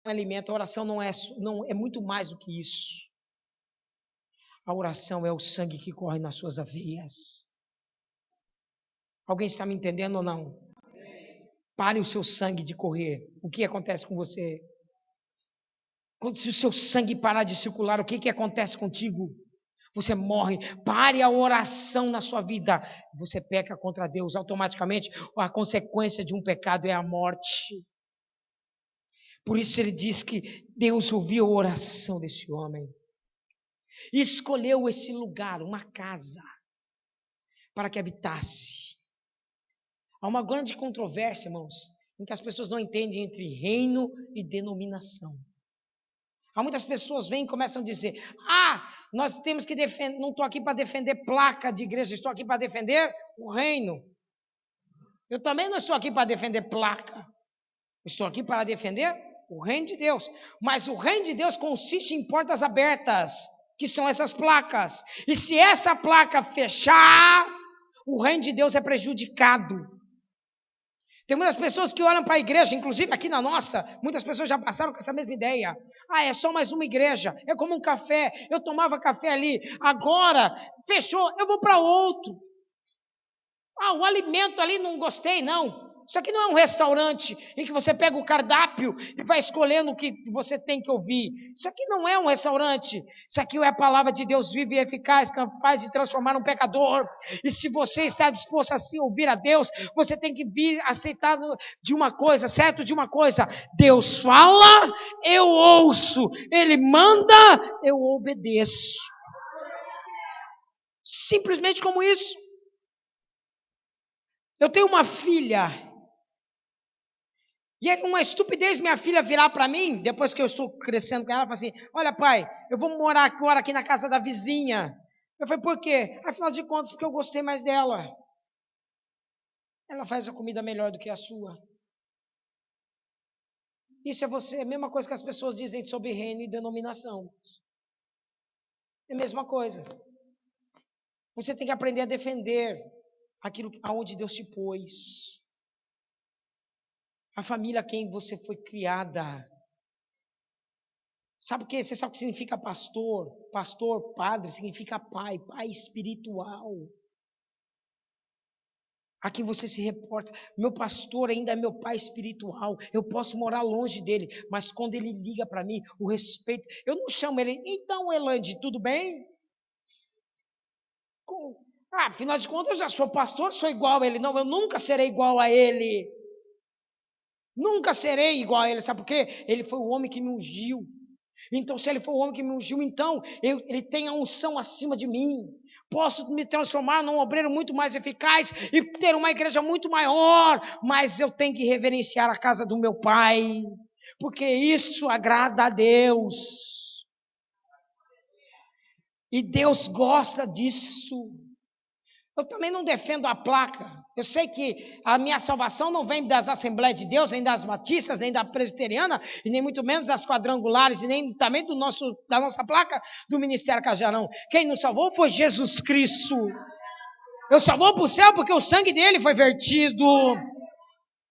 alimento. A oração não é muito mais do que isso. A oração é o sangue que corre nas suas veias. Alguém está me entendendo ou não? Pare o seu sangue de correr. O que acontece com você? Se o seu sangue parar de circular, o que acontece contigo? Você morre. Pare a oração na sua vida. Você peca contra Deus. Automaticamente, a consequência de um pecado é a morte. Por isso ele diz que Deus ouviu a oração desse homem. E escolheu esse lugar, uma casa, para que habitasse. Há uma grande controvérsia, irmãos, em que as pessoas não entendem entre reino e denominação. Há muitas pessoas vêm e começam a dizer: nós temos que defender, não estou aqui para defender placa de igreja, estou aqui para defender o reino. Eu também não estou aqui para defender placa. Estou aqui para defender o reino de Deus. Mas o reino de Deus consiste em portas abertas, que são essas placas. E se essa placa fechar, o reino de Deus é prejudicado. Tem muitas pessoas que olham para a igreja, inclusive aqui na nossa, muitas pessoas já passaram com essa mesma ideia. É só mais uma igreja, é como um café, eu tomava café ali, agora fechou, eu vou para outro. O alimento ali não gostei, não. Isso aqui não é um restaurante em que você pega o cardápio e vai escolhendo o que você tem que ouvir. Isso aqui não é um restaurante. Isso aqui é a palavra de Deus viva e eficaz, capaz de transformar um pecador. E se você está disposto a se ouvir a Deus, você tem que vir aceitar de uma coisa, certo de uma coisa. Deus fala, eu ouço. Ele manda, eu obedeço. Simplesmente como isso. Eu tenho uma filha. E é uma estupidez minha filha virar para mim, depois que eu estou crescendo com ela, fala assim: olha pai, eu vou morar agora aqui na casa da vizinha. Eu falei: por quê? Afinal de contas, porque eu gostei mais dela. Ela faz a comida melhor do que a sua. Isso é a mesma coisa que as pessoas dizem sobre reino e denominação. É a mesma coisa. Você tem que aprender a defender aquilo aonde Deus te pôs. A família a quem você foi criada. Sabe o que? Você sabe o que significa pastor? Pastor, padre, significa pai espiritual. A quem você se reporta. Meu pastor ainda é meu pai espiritual. Eu posso morar longe dele, mas quando ele liga para mim, o respeito. Eu não chamo ele: então, Elande, tudo bem? Afinal de contas, eu já sou pastor, sou igual a ele. Não, eu nunca serei igual a ele. Nunca serei igual a ele. Sabe por quê? Ele foi o homem que me ungiu. Então, se ele for o homem que me ungiu, então ele tem a unção acima de mim. Posso me transformar num obreiro muito mais eficaz e ter uma igreja muito maior, mas eu tenho que reverenciar a casa do meu pai, porque isso agrada a Deus. E Deus gosta disso. Eu também não defendo a placa. Eu sei que a minha salvação não vem das Assembleias de Deus, nem das batistas, nem da presbiteriana, e nem muito menos das quadrangulares, e nem também da nossa placa do Ministério Cajarão. Quem nos salvou foi Jesus Cristo. Eu só vou para o céu porque o sangue dele foi vertido.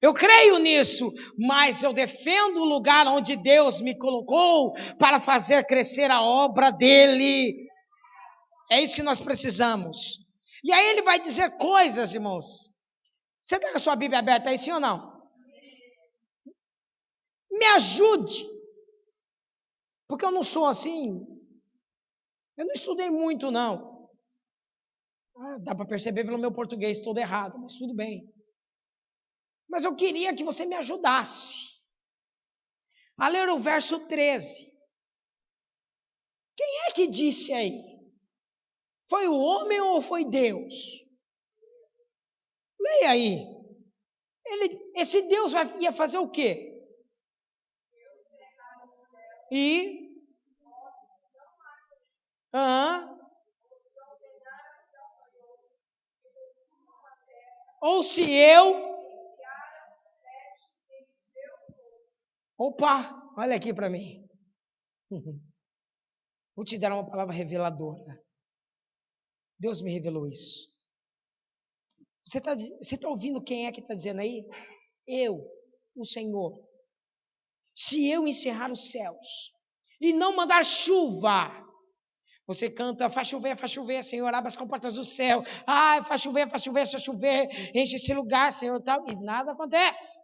Eu creio nisso, mas eu defendo o lugar onde Deus me colocou para fazer crescer a obra dele. É isso que nós precisamos. E aí ele vai dizer coisas, irmãos. Você está com a sua Bíblia aberta aí, sim ou não? Me ajude. Porque eu não sou assim. Eu não estudei muito, não. Dá para perceber pelo meu português todo errado, mas tudo bem. Mas eu queria que você me ajudasse a ler o verso 13. Quem é que disse aí? Foi o homem ou foi Deus? Leia aí. Esse Deus ia fazer o quê? Ou se eu... Opa, olha aqui para mim. Vou te dar uma palavra reveladora. Deus me revelou isso. Você tá ouvindo quem é que está dizendo aí? Eu, o Senhor. Se eu encerrar os céus e não mandar chuva, você canta, faz chover, Senhor, abre as comportas do céu. Ai, faz chover, enche esse lugar, Senhor, tal, e nada acontece.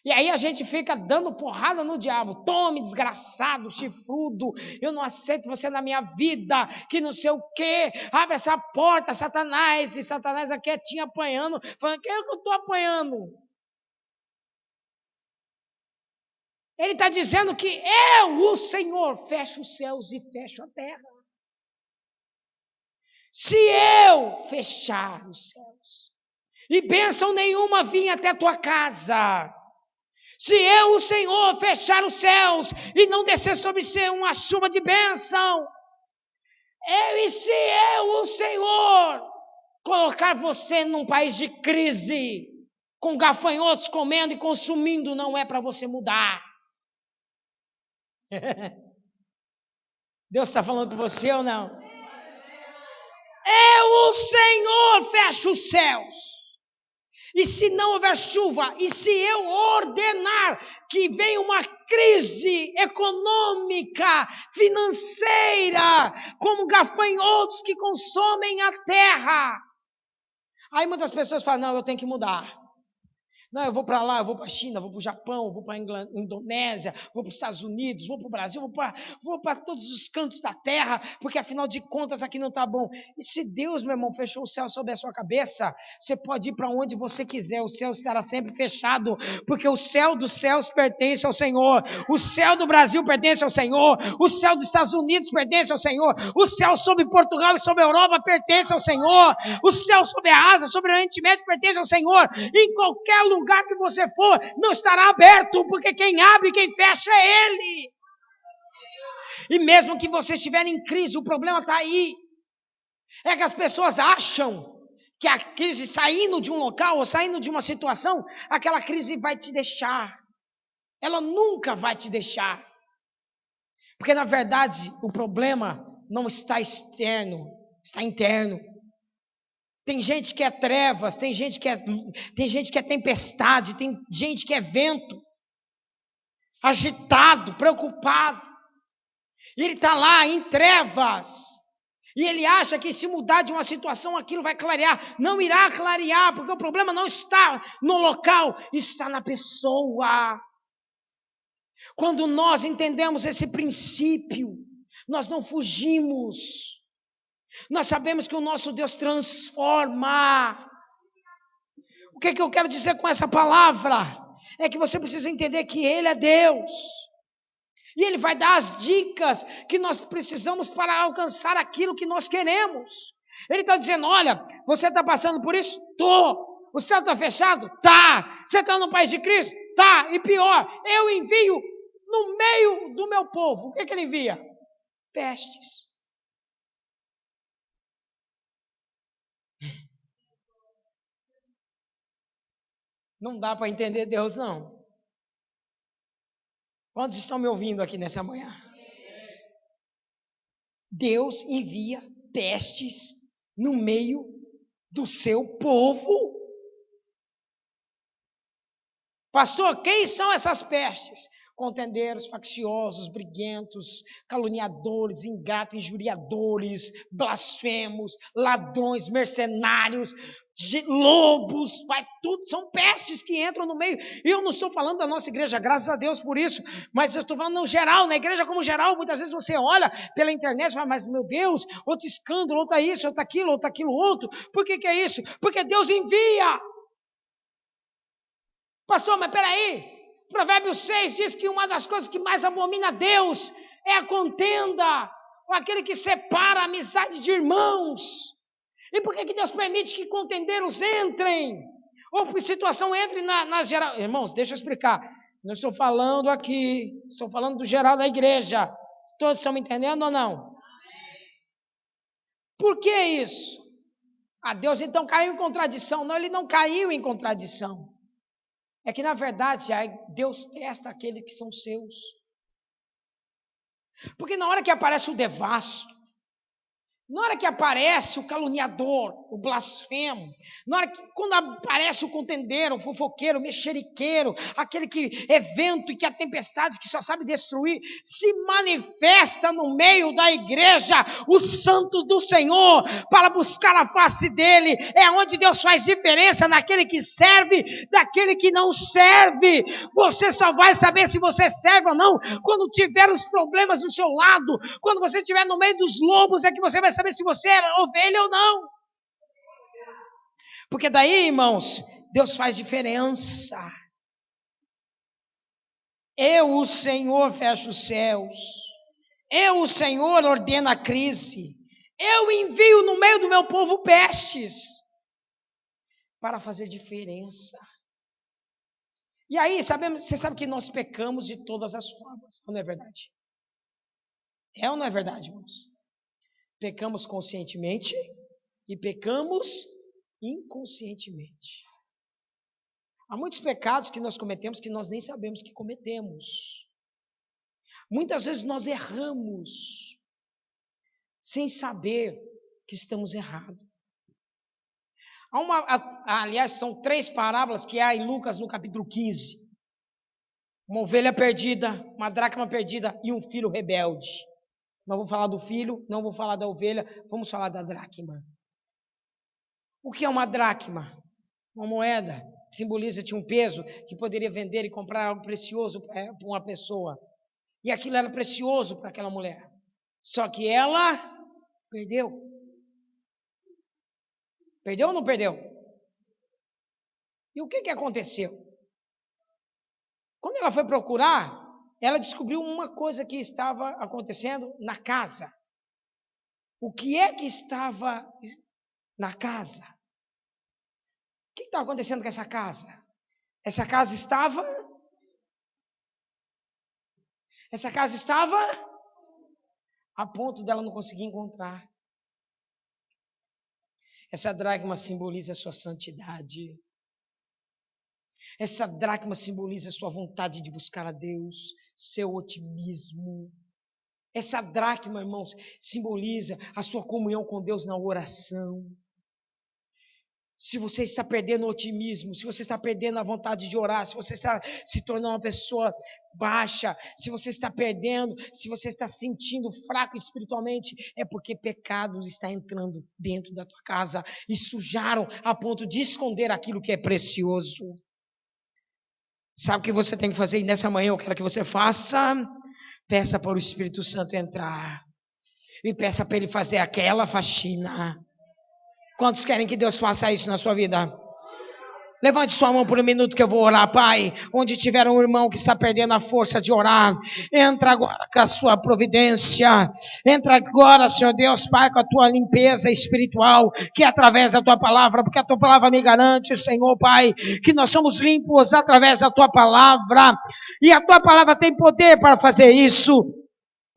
E aí a gente fica dando porrada no diabo. Tome, desgraçado, chifrudo, eu não aceito você na minha vida, que não sei o quê. Abre essa porta, Satanás. E Satanás aqui quietinho apanhando, falando, que eu estou apanhando? Ele está dizendo que eu, o Senhor, fecho os céus e fecho a terra. Se eu fechar os céus e bênção nenhuma vir até a tua casa, se eu, o Senhor, fechar os céus e não descer sobre você uma chuva de bênção, se eu, o Senhor, colocar você num país de crise, com gafanhotos comendo e consumindo, não é para você mudar. Deus está falando com você ou não? Eu, o Senhor, fecho os céus. E se não houver chuva, e se eu ordenar que venha uma crise econômica, financeira, como gafanhotos que consomem a terra, aí muitas pessoas falam, não, eu tenho que mudar. Não, eu vou para lá, eu vou para a China, vou para o Japão, vou para a Indonésia, vou para os Estados Unidos, vou para o Brasil, vou para todos os cantos da terra, porque afinal de contas aqui não está bom. E se Deus, meu irmão, fechou o céu sobre a sua cabeça, você pode ir para onde você quiser, o céu estará sempre fechado, porque o céu dos céus pertence ao Senhor, o céu do Brasil pertence ao Senhor, o céu dos Estados Unidos pertence ao Senhor, o céu sobre Portugal e sobre a Europa pertence ao Senhor, o céu sobre a Ásia, sobre o Oriente Médio pertence ao Senhor. Em qualquer lugar que você for, não estará aberto, porque quem abre e quem fecha é Ele. E mesmo que você estiver em crise, o problema está aí. É que as pessoas acham que a crise saindo de um local ou saindo de uma situação, aquela crise vai te deixar. Ela nunca vai te deixar. Porque na verdade o problema não está externo, está interno. Tem gente que é trevas, tem gente que é tempestade, tem gente que é vento, agitado, preocupado. E ele está lá em trevas. E ele acha que se mudar de uma situação, aquilo vai clarear. Não irá clarear, porque o problema não está no local, está na pessoa. Quando nós entendemos esse princípio, nós não fugimos. Nós sabemos que o nosso Deus transforma. O que eu quero dizer com essa palavra? É que você precisa entender que Ele é Deus. E Ele vai dar as dicas que nós precisamos para alcançar aquilo que nós queremos. Ele está dizendo, olha, você está passando por isso? Estou. O céu está fechado? Tá. Você está no país de Cristo? Tá. E pior, eu envio no meio do meu povo. O que Ele envia? Pestes. Não dá para entender Deus, não. Quantos estão me ouvindo aqui nessa manhã? Deus envia pestes no meio do seu povo. Pastor, quem são essas pestes? Contendeiros, facciosos, briguentos, caluniadores, ingratos, injuriadores, blasfemos, ladrões, mercenários, lobos, vai tudo, são pestes que entram no meio. E eu não estou falando da nossa igreja, graças a Deus por isso, mas eu estou falando no geral, na igreja como geral. Muitas vezes você olha pela internet e fala, mas meu Deus, outro escândalo, outro isso, outro aquilo, outro. Por que é isso? Porque Deus envia. Pastor, mas peraí, Provérbios 6 diz que uma das coisas que mais abomina a Deus é a contenda, ou aquele que separa a amizade de irmãos. E por que Deus permite que contendeiros entrem? Ou por situação entre na geral? Irmãos, deixa eu explicar. Não estou falando aqui, estou falando do geral da igreja. Todos estão me entendendo ou não? Por que isso? Deus então caiu em contradição. Não, Ele não caiu em contradição. É que na verdade Deus testa aqueles que são seus. Porque na hora que aparece o devasto, na hora que aparece o caluniador, o blasfemo, na hora que, quando aparece o contendeiro, o fofoqueiro, o mexeriqueiro, aquele que é vento e que é tempestade, que só sabe destruir, se manifesta no meio da igreja, os santos do Senhor, para buscar a face dele. É onde Deus faz diferença naquele que serve, daquele que não serve. Você só vai saber se você serve ou não quando tiver os problemas do seu lado, quando você estiver no meio dos lobos, é que você vai saber se você é ovelha ou não. Porque daí, irmãos, Deus faz diferença. Eu, o Senhor, fecho os céus. Eu, o Senhor, ordeno a crise. Eu envio no meio do meu povo pestes para fazer diferença. E aí, você sabe que nós pecamos de todas as formas, não é verdade? É ou não é verdade, irmãos? Pecamos conscientemente e pecamos inconscientemente. Há muitos pecados que nós cometemos que nós nem sabemos que cometemos. Muitas vezes nós erramos sem saber que estamos errados. Aliás, são 3 parábolas que há em Lucas no capítulo 15. Uma ovelha perdida, uma dracma perdida e um filho rebelde. Não vou falar do filho, não vou falar da ovelha, vamos falar da dracma. O que é uma dracma? Uma moeda que simboliza, tinha um peso, que poderia vender e comprar algo precioso para uma pessoa. E aquilo era precioso para aquela mulher. Só que ela perdeu. Perdeu ou não perdeu? E o que aconteceu? Quando ela foi procurar, ela descobriu uma coisa que estava acontecendo na casa. O que é que estava na casa? O que estava acontecendo com essa casa? Essa casa estava a ponto dela não conseguir encontrar. Essa dracma simboliza a sua santidade. Essa dracma simboliza a sua vontade de buscar a Deus, seu otimismo. Essa dracma, irmãos, simboliza a sua comunhão com Deus na oração. Se você está perdendo o otimismo, se você está perdendo a vontade de orar, se você está se tornando uma pessoa baixa, se você está perdendo, se você está se sentindo fraco espiritualmente, é porque pecado está entrando dentro da tua casa e sujaram a ponto de esconder aquilo que é precioso. Sabe o que você tem que fazer? E nessa manhã eu quero que você faça. Peça para o Espírito Santo entrar. E peça para ele fazer aquela faxina. Quantos querem que Deus faça isso na sua vida? Levante sua mão por um minuto que eu vou orar, Pai. Onde tiver um irmão que está perdendo a força de orar, entra agora com a sua providência. Entra agora, Senhor Deus, Pai, com a tua limpeza espiritual, que é através da tua palavra, porque a tua palavra me garante, Senhor, Pai, que nós somos limpos através da tua palavra. E a tua palavra tem poder para fazer isso.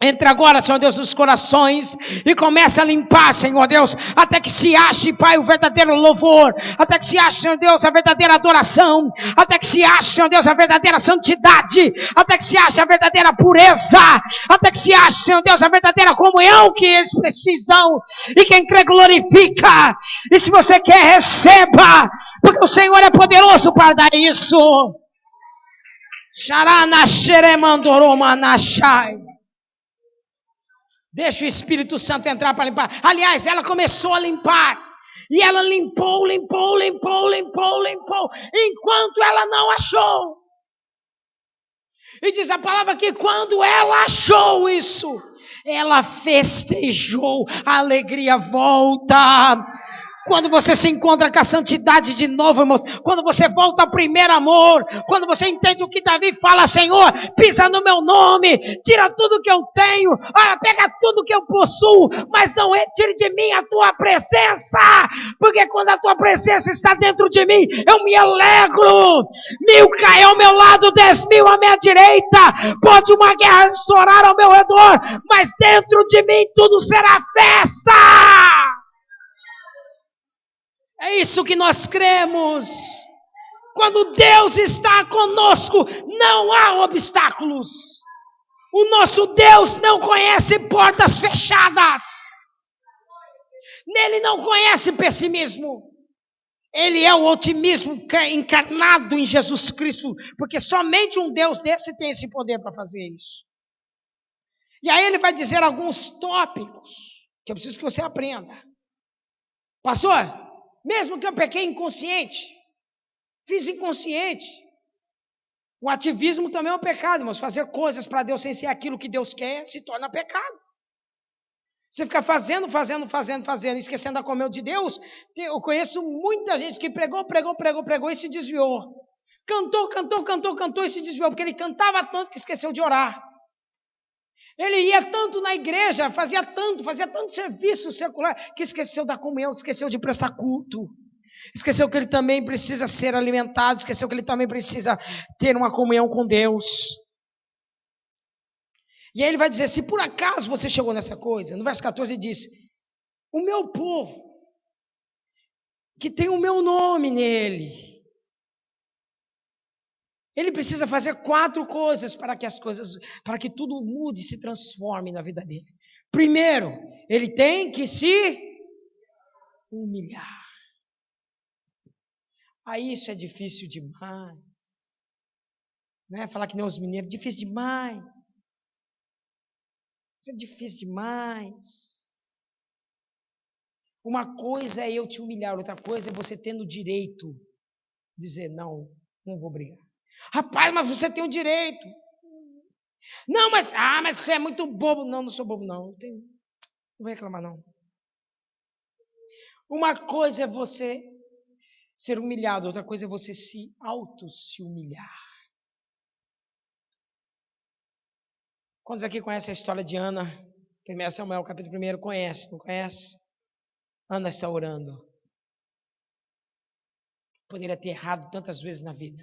Entra agora, Senhor Deus, nos corações e começa a limpar, Senhor Deus, até que se ache, Pai, o verdadeiro louvor, até que se ache, Senhor Deus, a verdadeira adoração, até que se ache, Senhor Deus, a verdadeira santidade, até que se ache a verdadeira pureza, até que se ache, Senhor Deus, a verdadeira comunhão que eles precisam, e quem crê glorifica. E se você quer, receba, porque o Senhor é poderoso para dar isso. Deixa o Espírito Santo entrar para limpar. Aliás, ela começou a limpar. E ela limpou, enquanto ela não achou. E diz a palavra que quando ela achou isso, ela festejou, a alegria volta. Quando você se encontra com a santidade de novo, irmãos, quando você volta ao primeiro amor, quando você entende o que Davi fala, Senhor, pisa no meu nome, tira tudo que eu tenho, pega tudo que eu possuo, mas não retire de mim a tua presença, porque quando a tua presença está dentro de mim, eu me alegro. 1000 caem ao meu lado, 10.000 à minha direita, pode uma guerra estourar ao meu redor, mas dentro de mim tudo será festa. É isso que nós cremos. Quando Deus está conosco, não há obstáculos. O nosso Deus não conhece portas fechadas. Nele não conhece pessimismo. Ele é o otimismo encarnado em Jesus Cristo, porque somente um Deus desse tem esse poder para fazer isso. E aí ele vai dizer alguns tópicos que eu preciso que você aprenda. Pastor, mesmo que eu pequei inconsciente, fiz inconsciente. O ativismo também é um pecado, irmãos. Fazer coisas para Deus sem ser aquilo que Deus quer se torna pecado. Você fica fazendo, esquecendo da comunhão de Deus. Eu conheço muita gente que pregou e se desviou. Cantou e se desviou, porque ele cantava tanto que esqueceu de orar. Ele ia tanto na igreja, fazia tanto serviço secular, que esqueceu da comunhão, esqueceu de prestar culto. Esqueceu que ele também precisa ser alimentado, esqueceu que ele também precisa ter uma comunhão com Deus. E aí ele vai dizer, se por acaso você chegou nessa coisa, no verso 14 ele diz, o meu povo, que tem o meu nome nele, ele precisa fazer 4 coisas para que tudo mude e se transforme na vida dele. Primeiro, ele tem que se humilhar. Aí isso é difícil demais. Né? Falar que nem os mineiros, difícil demais. Isso é difícil demais. Uma coisa é eu te humilhar, outra coisa é você tendo o direito de dizer, não vou brigar. Rapaz, mas você tem o direito. Não, mas você é muito bobo. Não sou bobo, não. Não vou reclamar, não. Uma coisa é você ser humilhado, outra coisa é você se humilhar. Quantos aqui conhecem a história de Ana? 1 Samuel, capítulo 1, conhece, não conhece? Ana está orando. Poderia ter errado tantas vezes na vida.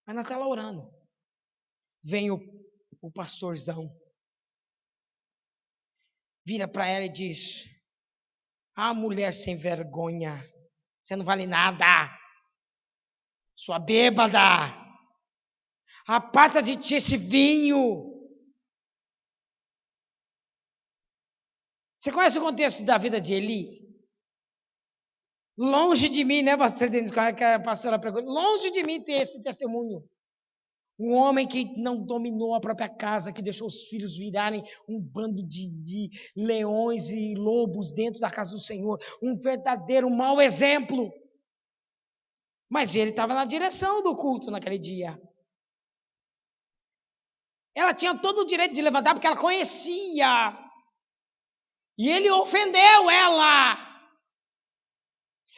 Mas Ana está lá orando. Vem o pastorzão. Vira para ela e diz, mulher sem vergonha, você não vale nada. Sua bêbada. Aparta de ti esse vinho. Você conhece o contexto da vida de Eli? Longe de mim, né, pastor Denis? Como é que a pastora pregou? Longe de mim ter esse testemunho. Um homem que não dominou a própria casa, que deixou os filhos virarem um bando de leões e lobos dentro da casa do Senhor. Um verdadeiro mau exemplo. Mas ele estava na direção do culto naquele dia. Ela tinha todo o direito de levantar porque ela conhecia. E ele ofendeu ela.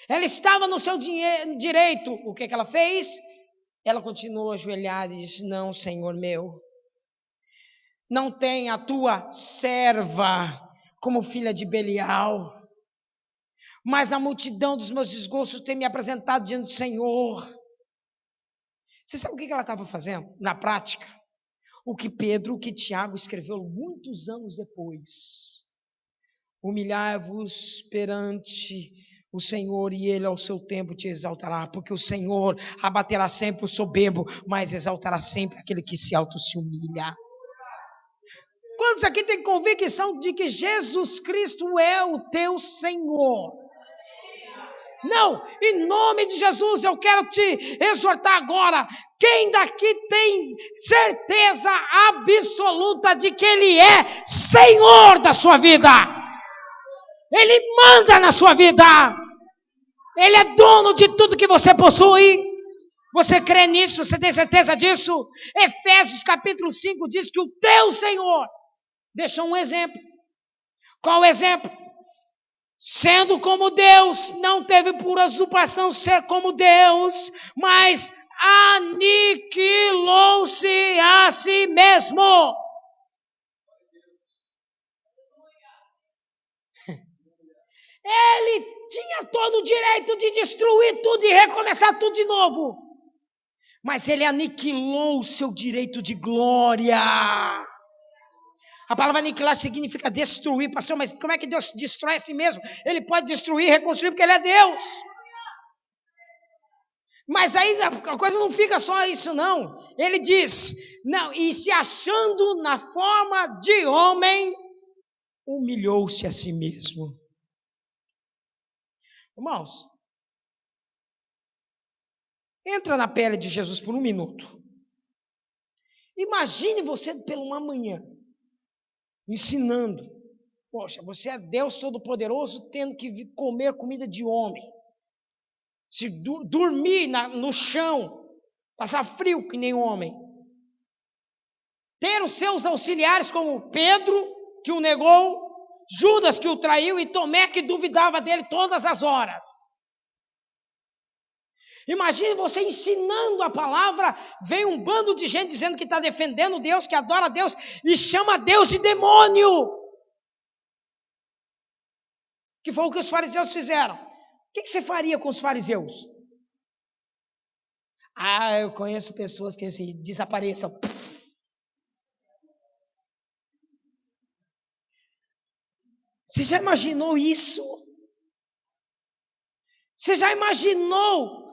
Ela estava no seu direito. O que ela fez? Ela continuou ajoelhada e disse, não, Senhor meu. Não tem a tua serva como filha de Belial. Mas na multidão dos meus desgostos tem me apresentado diante do Senhor. Você sabe o que ela estava fazendo? Na prática. O que Tiago escreveu muitos anos depois. Humilhai-vos perante o Senhor e Ele ao seu tempo te exaltará, porque o Senhor abaterá sempre o soberbo, mas exaltará sempre aquele que se humilha. Quantos aqui têm convicção de que Jesus Cristo é o teu Senhor? Não, em nome de Jesus eu quero te exortar agora. Quem daqui tem certeza absoluta de que Ele é Senhor da sua vida? Ele manda na sua vida. Ele é dono de tudo que você possui. Você crê nisso? Você tem certeza disso? Efésios capítulo 5 diz que o teu Senhor deixou um exemplo. Qual o exemplo? Sendo como Deus, não teve por usurpação ser como Deus, mas aniquilou-se a si mesmo. Ele tinha todo o direito de destruir tudo e recomeçar tudo de novo. Mas ele aniquilou o seu direito de glória. A palavra aniquilar significa destruir, pastor, mas como é que Deus destrói a si mesmo? Ele pode destruir e reconstruir porque Ele é Deus. Mas aí a coisa não fica só isso, não. Ele diz, não, e se achando na forma de homem, humilhou-se a si mesmo. Irmãos, entra na pele de Jesus por um minuto. Imagine você pela uma manhã, ensinando. Poxa, você é Deus Todo-Poderoso, tendo que comer comida de homem. Se dormir no chão, passar frio que nem homem. Ter os seus auxiliares como Pedro, que o negou, Judas, que o traiu, e Tomé, que duvidava dele todas as horas. Imagine você ensinando a palavra, vem um bando de gente dizendo que está defendendo Deus, que adora Deus, e chama Deus de demônio. Que foi o que os fariseus fizeram. O que você faria com os fariseus? Eu conheço pessoas que assim, desapareçam. Você já imaginou isso? Você já imaginou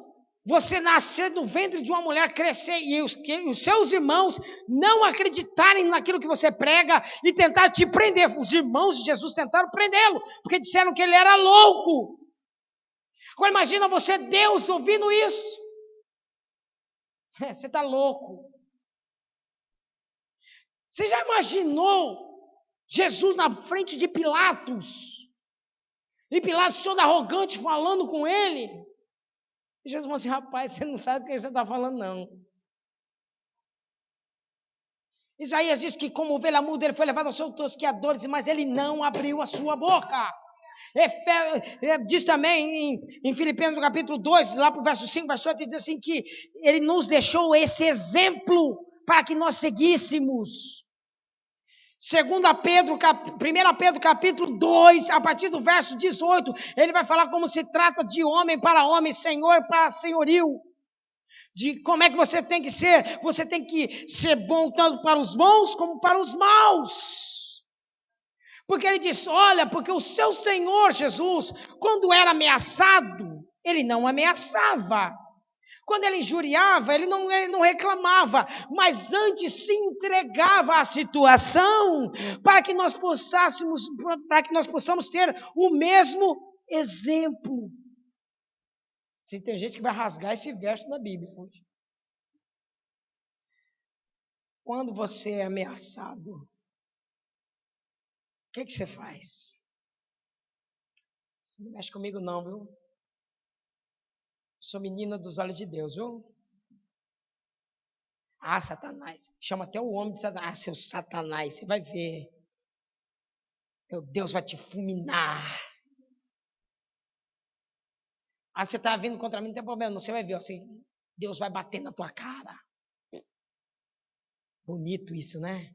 você nascer no ventre de uma mulher, crescer e os seus irmãos não acreditarem naquilo que você prega e tentar te prender? Os irmãos de Jesus tentaram prendê-lo, porque disseram que ele era louco. Agora imagina você, Deus, ouvindo isso. Você está louco. Você já imaginou Jesus na frente de Pilatos? E Pilatos todo arrogante falando com ele. E Jesus falou assim: rapaz, você não sabe o que você está falando, não. Isaías diz que como ovelha muda ele foi levado aos seus tosqueadores, mas ele não abriu a sua boca. Diz também em Filipenses no capítulo 2, lá para o verso 5, verso 8, diz assim que ele nos deixou esse exemplo para que nós seguíssemos. 1 Pedro capítulo 2, a partir do verso 18, ele vai falar como se trata de homem para homem, senhor para senhorio. De como é que você tem que ser. Você tem que ser bom tanto para os bons como para os maus. Porque ele diz, olha, porque o seu Senhor Jesus, quando era ameaçado, ele não ameaçava. Quando ele injuriava, ele não reclamava, mas antes se entregava à situação para que nós possamos ter o mesmo exemplo. Se tem gente que vai rasgar esse verso da Bíblia hoje. Quando você é ameaçado, o que você faz? Você não mexe comigo não, viu? Sou menina dos olhos de Deus, viu? Satanás. Chama até o homem de Satanás. Seu Satanás, você vai ver. Meu Deus vai te fulminar. Você está vindo contra mim, não tem problema, você vai ver. Deus vai bater na tua cara. Bonito isso, né?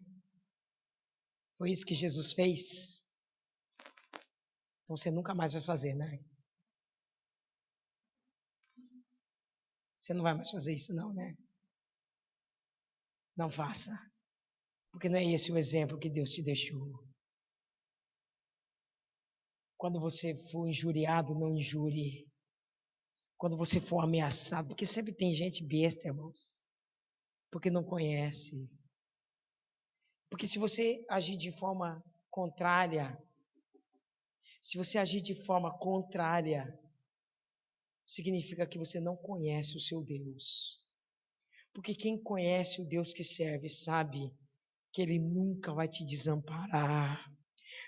Foi isso que Jesus fez. Então você nunca mais vai fazer, né? Você não vai mais fazer isso não, né? Não faça. Porque não é esse o exemplo que Deus te deixou. Quando você for injuriado, não injure. Quando você for ameaçado, porque sempre tem gente besta, irmãos. Porque não conhece. Porque se você agir de forma contrária, significa que você não conhece o seu Deus. Porque quem conhece o Deus que serve sabe que Ele nunca vai te desamparar,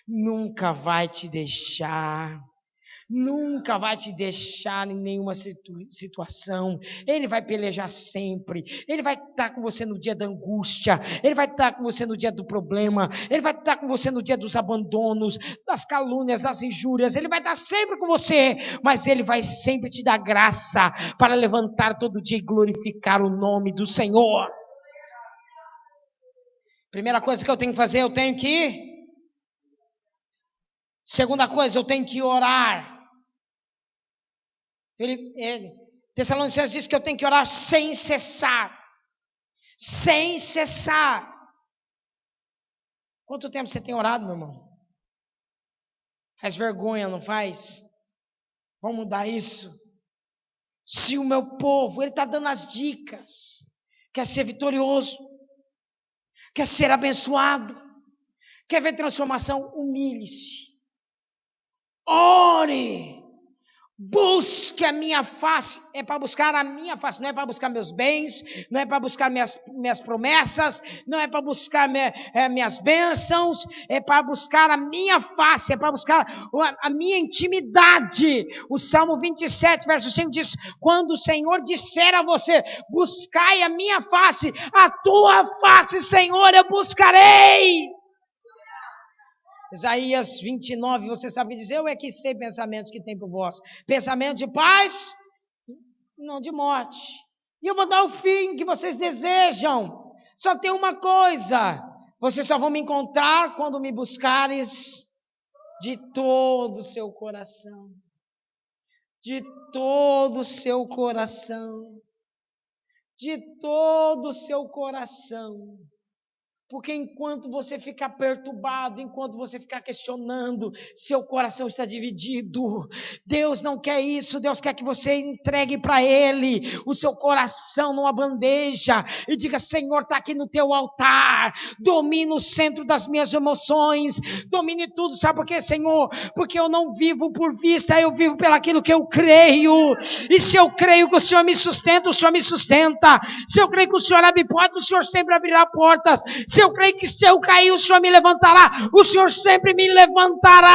nunca vai te deixar, nunca vai te deixar em nenhuma situação. Ele vai pelejar sempre. Ele vai estar com você no dia da angústia. Ele vai estar com você no dia do problema. Ele vai estar com você no dia dos abandonos, das calúnias, das injúrias. Ele vai estar sempre com você, mas Ele vai sempre te dar graça para levantar todo dia e glorificar o nome do Senhor. Primeira coisa que eu tenho que fazer, eu tenho que ir. Segunda coisa, eu tenho que orar. Tessalonicenses diz que eu tenho que orar sem cessar. Sem cessar. Quanto tempo você tem orado, meu irmão? Faz vergonha, não faz? Vamos mudar isso. Se o meu povo, ele está dando as dicas, quer ser vitorioso, quer ser abençoado, Quer ver transformação? Humilhe-se. Ore. Busque a minha face. É para buscar a minha face. Não é para buscar meus bens. Não é para buscar minhas promessas. Não é para buscar minhas bênçãos. É para buscar a minha face. É para buscar a minha intimidade. O Salmo 27, verso 5 diz: quando o Senhor disser a você: buscai a minha face, a tua face, Senhor, eu buscarei. Isaías 29, você sabe o que diz? Eu é que sei pensamentos que tem por vós. Pensamento de paz, não de morte. E eu vou dar o fim que vocês desejam. Só tem uma coisa: vocês só vão me encontrar quando me buscares de todo o seu coração. De todo o seu coração. De todo o seu coração. Porque enquanto você ficar perturbado, enquanto você ficar questionando, seu coração está dividido. Deus não quer isso. Deus quer que você entregue para Ele o seu coração numa bandeja e diga: Senhor, está aqui no teu altar. Domine o centro das minhas emoções. Domine tudo. Sabe por quê, Senhor? Porque eu não vivo por vista, eu vivo pelaquilo que eu creio. E se eu creio que o Senhor me sustenta, o Senhor me sustenta. Se eu creio que o Senhor abre portas, o Senhor sempre abrirá portas. Se eu creio que se eu cair, o Senhor me levantará. O Senhor sempre me levantará.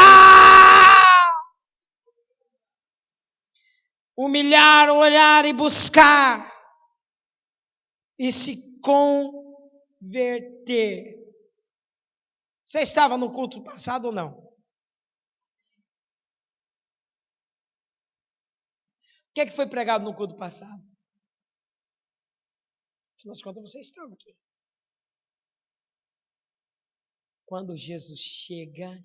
Humilhar, olhar e buscar. E se converter. Você estava no culto passado ou não? O que é que foi pregado no culto passado? Afinal de contas, você estava aqui. Quando Jesus chega,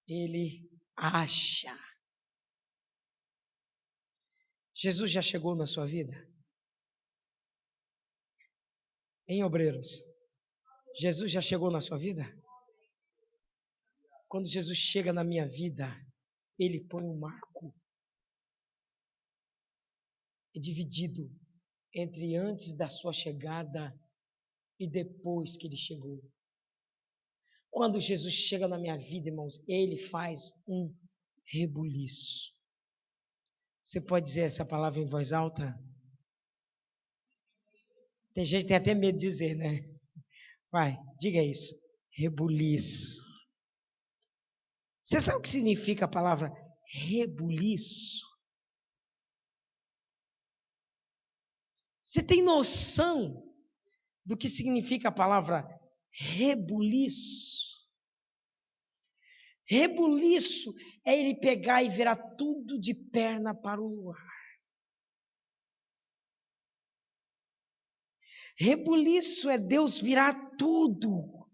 Ele acha. Jesus já chegou na sua vida? Em obreiros, Jesus já chegou na sua vida? Quando Jesus chega na minha vida, Ele põe um marco. É dividido entre antes da sua chegada e depois que Ele chegou. Quando Jesus chega na minha vida, irmãos, Ele faz um rebuliço. Você pode dizer essa palavra em voz alta? Tem gente que tem até medo de dizer, né? Vai, diga isso. Rebuliço. Você sabe o que significa a palavra rebuliço? Você tem noção do que significa a palavra rebuliço? Rebuliço é ele pegar e virar tudo de perna para o ar. Rebuliço é Deus virar tudo,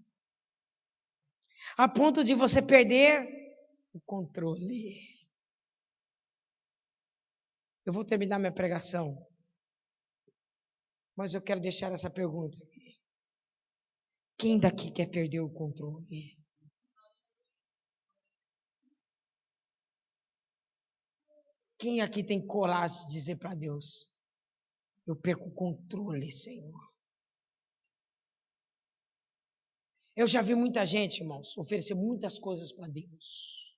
a ponto de você perder o controle. Eu vou terminar minha pregação, mas eu quero deixar essa pergunta. Quem daqui quer perder o controle? Quem aqui tem coragem de dizer para Deus: eu perco o controle, Senhor? Eu já vi muita gente, irmãos, oferecer muitas coisas para Deus.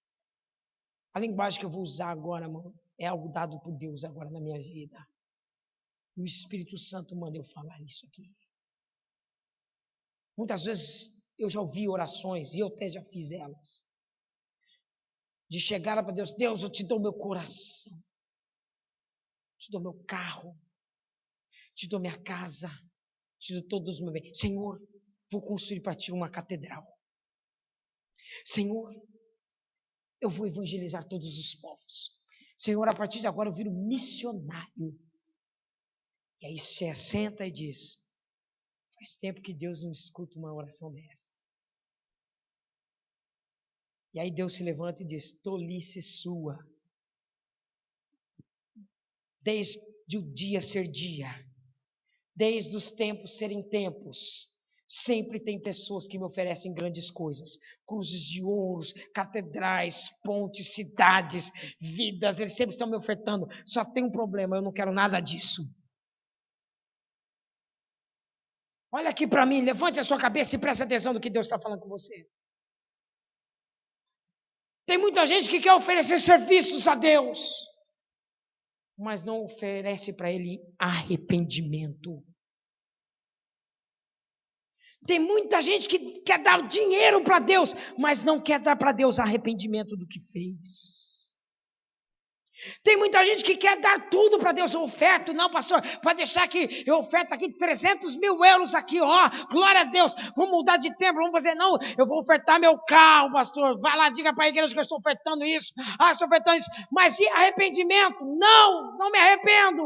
A linguagem que eu vou usar agora, irmão, é algo dado por Deus agora na minha vida. E o Espírito Santo manda eu falar isso aqui. Muitas vezes eu já ouvi orações, e eu até já fiz elas, de chegar para Deus: Deus, eu te dou meu coração, te dou meu carro, te dou minha casa, te dou todos os meus bens. Senhor, vou construir para ti uma catedral. Senhor, eu vou evangelizar todos os povos. Senhor, a partir de agora eu viro missionário. E aí você senta e diz: faz tempo que Deus não escuta uma oração dessa. E aí Deus se levanta e diz: tolice sua. Desde o dia ser dia, desde os tempos serem tempos, sempre tem pessoas que me oferecem grandes coisas. Cruzes de ouros, catedrais, pontes, cidades, vidas. Eles sempre estão me ofertando. Só tem um problema: eu não quero nada disso. Olha aqui para mim, levante a sua cabeça e preste atenção no que Deus está falando com você. Tem muita gente que quer oferecer serviços a Deus, mas não oferece para Ele arrependimento. Tem muita gente que quer dar dinheiro para Deus, mas não quer dar para Deus arrependimento do que fez. Tem muita gente que quer dar tudo para Deus, eu oferto, não, pastor, pode deixar que eu oferto aqui 300 mil euros aqui, ó, glória a Deus, vamos mudar de templo, vamos fazer, não, eu vou ofertar meu carro, pastor, vai lá, diga para a igreja que eu estou ofertando isso, estou ofertando isso, mas e arrependimento? Não me arrependo.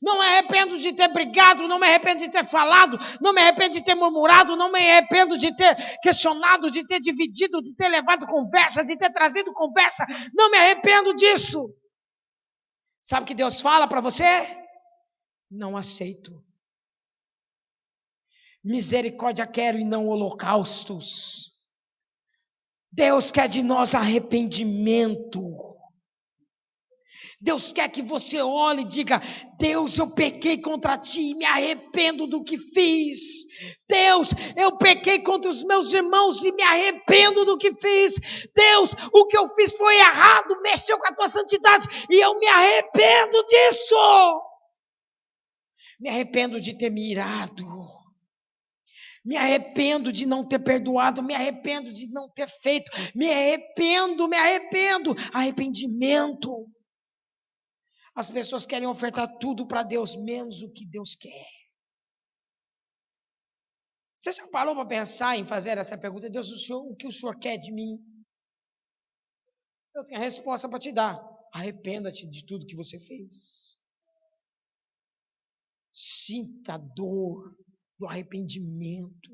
Não me arrependo de ter brigado, não me arrependo de ter falado, não me arrependo de ter murmurado, não me arrependo de ter questionado, de ter dividido, de ter levado conversa, de ter trazido conversa, não me arrependo disso. Sabe o que Deus fala para você? Não aceito. Misericórdia quero e não holocaustos. Deus quer de nós arrependimento. Deus quer que você olhe e diga: Deus, eu pequei contra ti e me arrependo do que fiz. Deus, eu pequei contra os meus irmãos e me arrependo do que fiz. Deus, o que eu fiz foi errado, mexeu com a tua santidade e eu me arrependo disso. Me arrependo de ter me irado. Me arrependo de não ter perdoado, me arrependo de não ter feito. Me arrependo. Arrependimento. As pessoas querem ofertar tudo para Deus, menos o que Deus quer. Você já parou para pensar em fazer essa pergunta? Deus, o que o Senhor quer de mim? Eu tenho a resposta para te dar. Arrependa-te de tudo que você fez. Sinta a dor do arrependimento.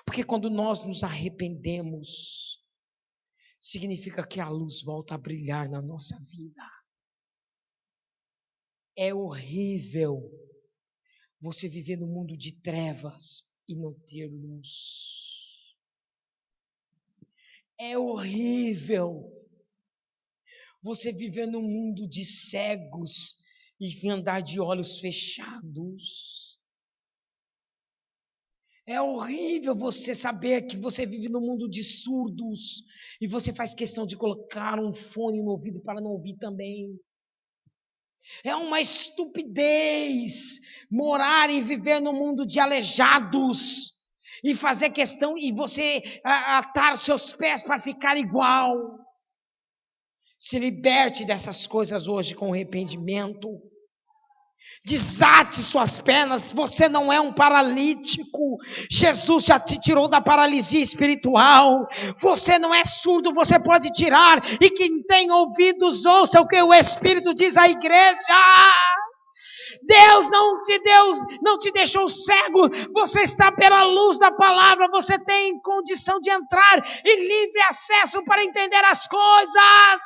Porque quando nós nos arrependemos, significa que a luz volta a brilhar na nossa vida. É horrível você viver no mundo de trevas e não ter luz. É horrível você viver num mundo de cegos e andar de olhos fechados. É horrível você saber que você vive num mundo de surdos e você faz questão de colocar um fone no ouvido para não ouvir também. É uma estupidez morar e viver no mundo de aleijados e fazer questão e você atar os seus pés para ficar igual. Se liberte dessas coisas hoje com arrependimento. Desate suas pernas, você não é um paralítico. Jesus já te tirou da paralisia espiritual. Você não é surdo, você pode tirar. E quem tem ouvidos, ouça o que o Espírito diz à igreja. Deus não te deixou cego. Você está pela luz da palavra. Você tem condição de entrar e livre acesso para entender as coisas.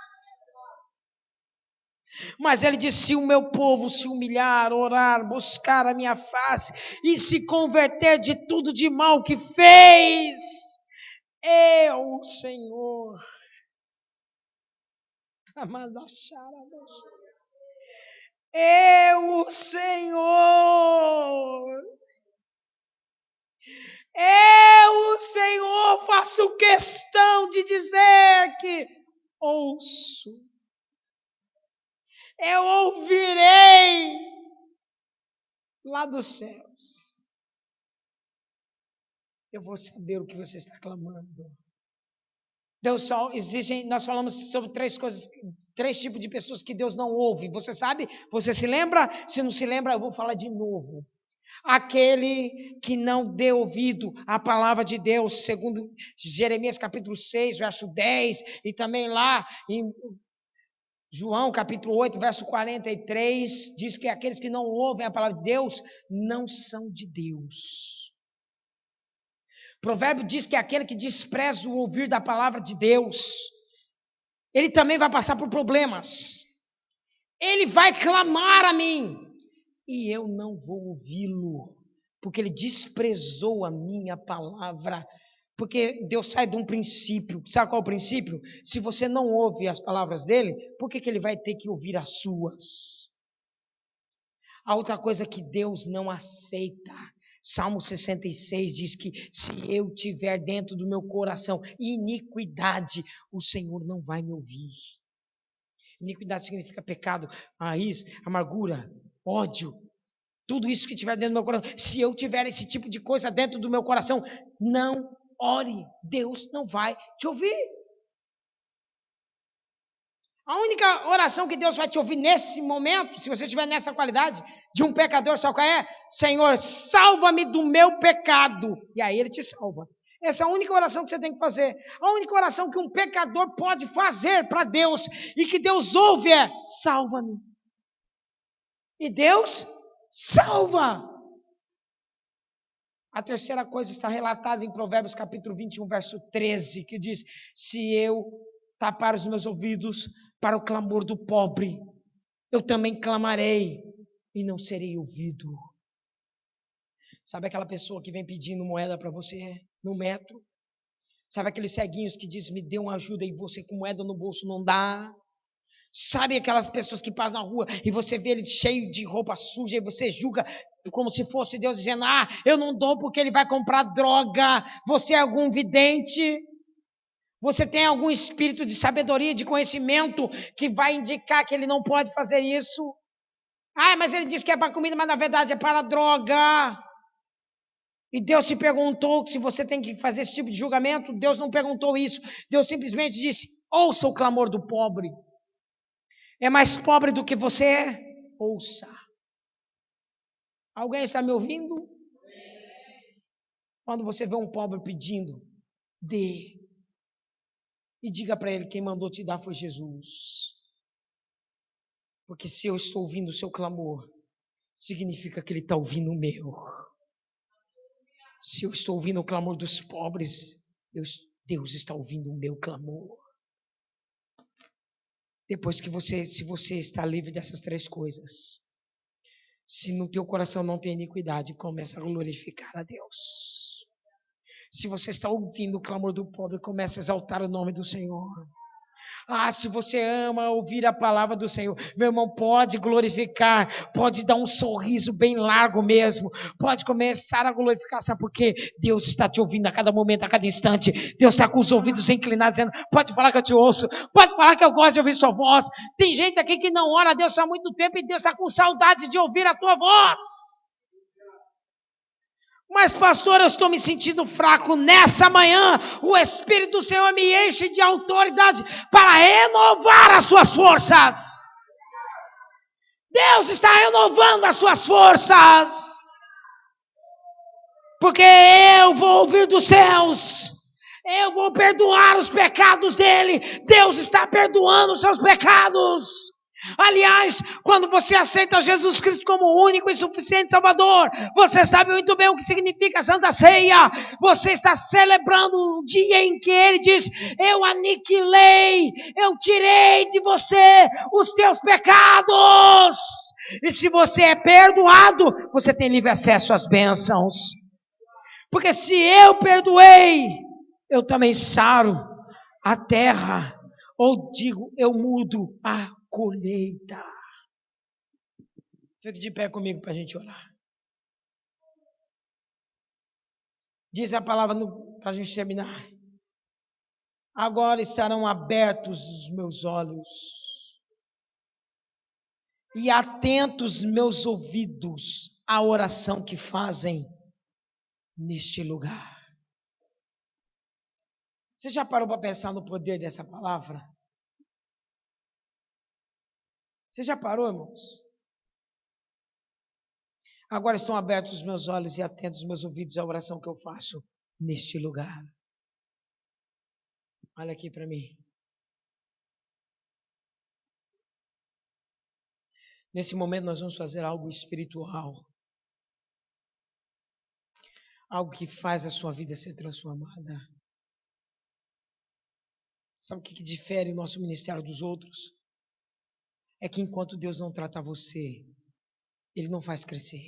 Mas ele disse: se o meu povo se humilhar, orar, buscar a minha face e se converter de tudo de mal que fez, eu, Senhor, eu, Senhor, faço questão de dizer que ouço. Eu ouvirei lá dos céus. Eu vou saber o que você está clamando. Deus só exige, nós falamos sobre três tipos de pessoas que Deus não ouve. Você sabe? Você se lembra? Se não se lembra, eu vou falar de novo. Aquele que não deu ouvido à palavra de Deus, segundo Jeremias capítulo 6, verso 10, e também lá em João capítulo 8, verso 43, diz que aqueles que não ouvem a palavra de Deus não são de Deus. Provérbio diz que aquele que despreza o ouvir da palavra de Deus, ele também vai passar por problemas. Ele vai clamar a mim e eu não vou ouvi-lo, porque ele desprezou a minha palavra. Porque Deus sai de um princípio. Sabe qual é o princípio? Se você não ouve as palavras dele, por que ele vai ter que ouvir as suas? A outra coisa que Deus não aceita Salmo 66 diz que se eu tiver dentro do meu coração iniquidade, o Senhor não vai me ouvir. Iniquidade significa pecado, raiz, amargura, ódio. Tudo isso que tiver dentro do meu coração. Se eu tiver esse tipo de coisa dentro do meu coração, não ore. Deus não vai te ouvir. A única oração que Deus vai te ouvir nesse momento, se você estiver nessa qualidade, de um pecador, sabe qual é? Senhor, salva-me do meu pecado. E aí Ele te salva. Essa é a única oração que você tem que fazer. A única oração que um pecador pode fazer para Deus e que Deus ouve é: salva-me. E Deus salva. A terceira coisa está relatada em Provérbios capítulo 21, verso 13, que diz: se eu tapar os meus ouvidos para o clamor do pobre, eu também clamarei e não serei ouvido. Sabe aquela pessoa que vem pedindo moeda para você no metro? Sabe aqueles ceguinhos que diz: me dê uma ajuda, e você com moeda no bolso não dá? Sabe aquelas pessoas que passam na rua e você vê ele cheio de roupa suja e você julga como se fosse Deus dizendo: eu não dou porque ele vai comprar droga. Você é algum vidente? Você tem algum espírito de sabedoria, de conhecimento que vai indicar que ele não pode fazer isso? Mas ele diz que é para comida, mas na verdade é para droga. E Deus te perguntou se você tem que fazer esse tipo de julgamento? Deus não perguntou isso. Deus simplesmente disse: ouça o clamor do pobre. É mais pobre do que você é? Ouça. Alguém está me ouvindo? Quando você vê um pobre pedindo, dê. E diga para ele: quem mandou te dar foi Jesus. Porque se eu estou ouvindo o seu clamor, significa que ele está ouvindo o meu. Se eu estou ouvindo o clamor dos pobres, Deus está ouvindo o meu clamor. Depois que se você está livre dessas três coisas, se no teu coração não tem iniquidade, começa a glorificar a Deus. Se você está ouvindo o clamor do pobre, começa a exaltar o nome do Senhor. Se você ama ouvir a palavra do Senhor, meu irmão, pode glorificar, pode dar um sorriso bem largo mesmo, pode começar a glorificar. Sabe por quê? Deus está te ouvindo a cada momento, a cada instante. Deus está com os ouvidos inclinados, dizendo: pode falar que eu te ouço, pode falar que eu gosto de ouvir sua voz. Tem gente aqui que não ora a Deus há muito tempo e Deus está com saudade de ouvir a tua voz. Mas pastor, eu estou me sentindo fraco. Nessa manhã, o Espírito do Senhor me enche de autoridade para renovar as suas forças. Deus está renovando as suas forças. Porque eu vou ouvir dos céus. Eu vou perdoar os pecados dele. Deus está perdoando os seus pecados. Aliás, quando você aceita Jesus Cristo como o único e suficiente Salvador, você sabe muito bem o que significa a Santa Ceia. Você está celebrando o dia em que Ele diz: eu aniquilei, eu tirei de você os teus pecados. E se você é perdoado, você tem livre acesso às bênçãos. Porque se eu perdoei, eu também saro a terra. Ou digo, eu mudo a colheita. Fique de pé comigo para a gente orar. Diz a palavra para a gente terminar: agora estarão abertos os meus olhos e atentos meus ouvidos à oração que fazem neste lugar. Você já parou para pensar no poder dessa palavra? Você já parou, irmãos? Agora estão abertos os meus olhos e atentos os meus ouvidos à oração que eu faço neste lugar. Olha aqui para mim. Nesse momento nós vamos fazer algo espiritual. Algo que faz a sua vida ser transformada. Sabe o que difere o nosso ministério dos outros? É que enquanto Deus não trata você, Ele não faz crescer.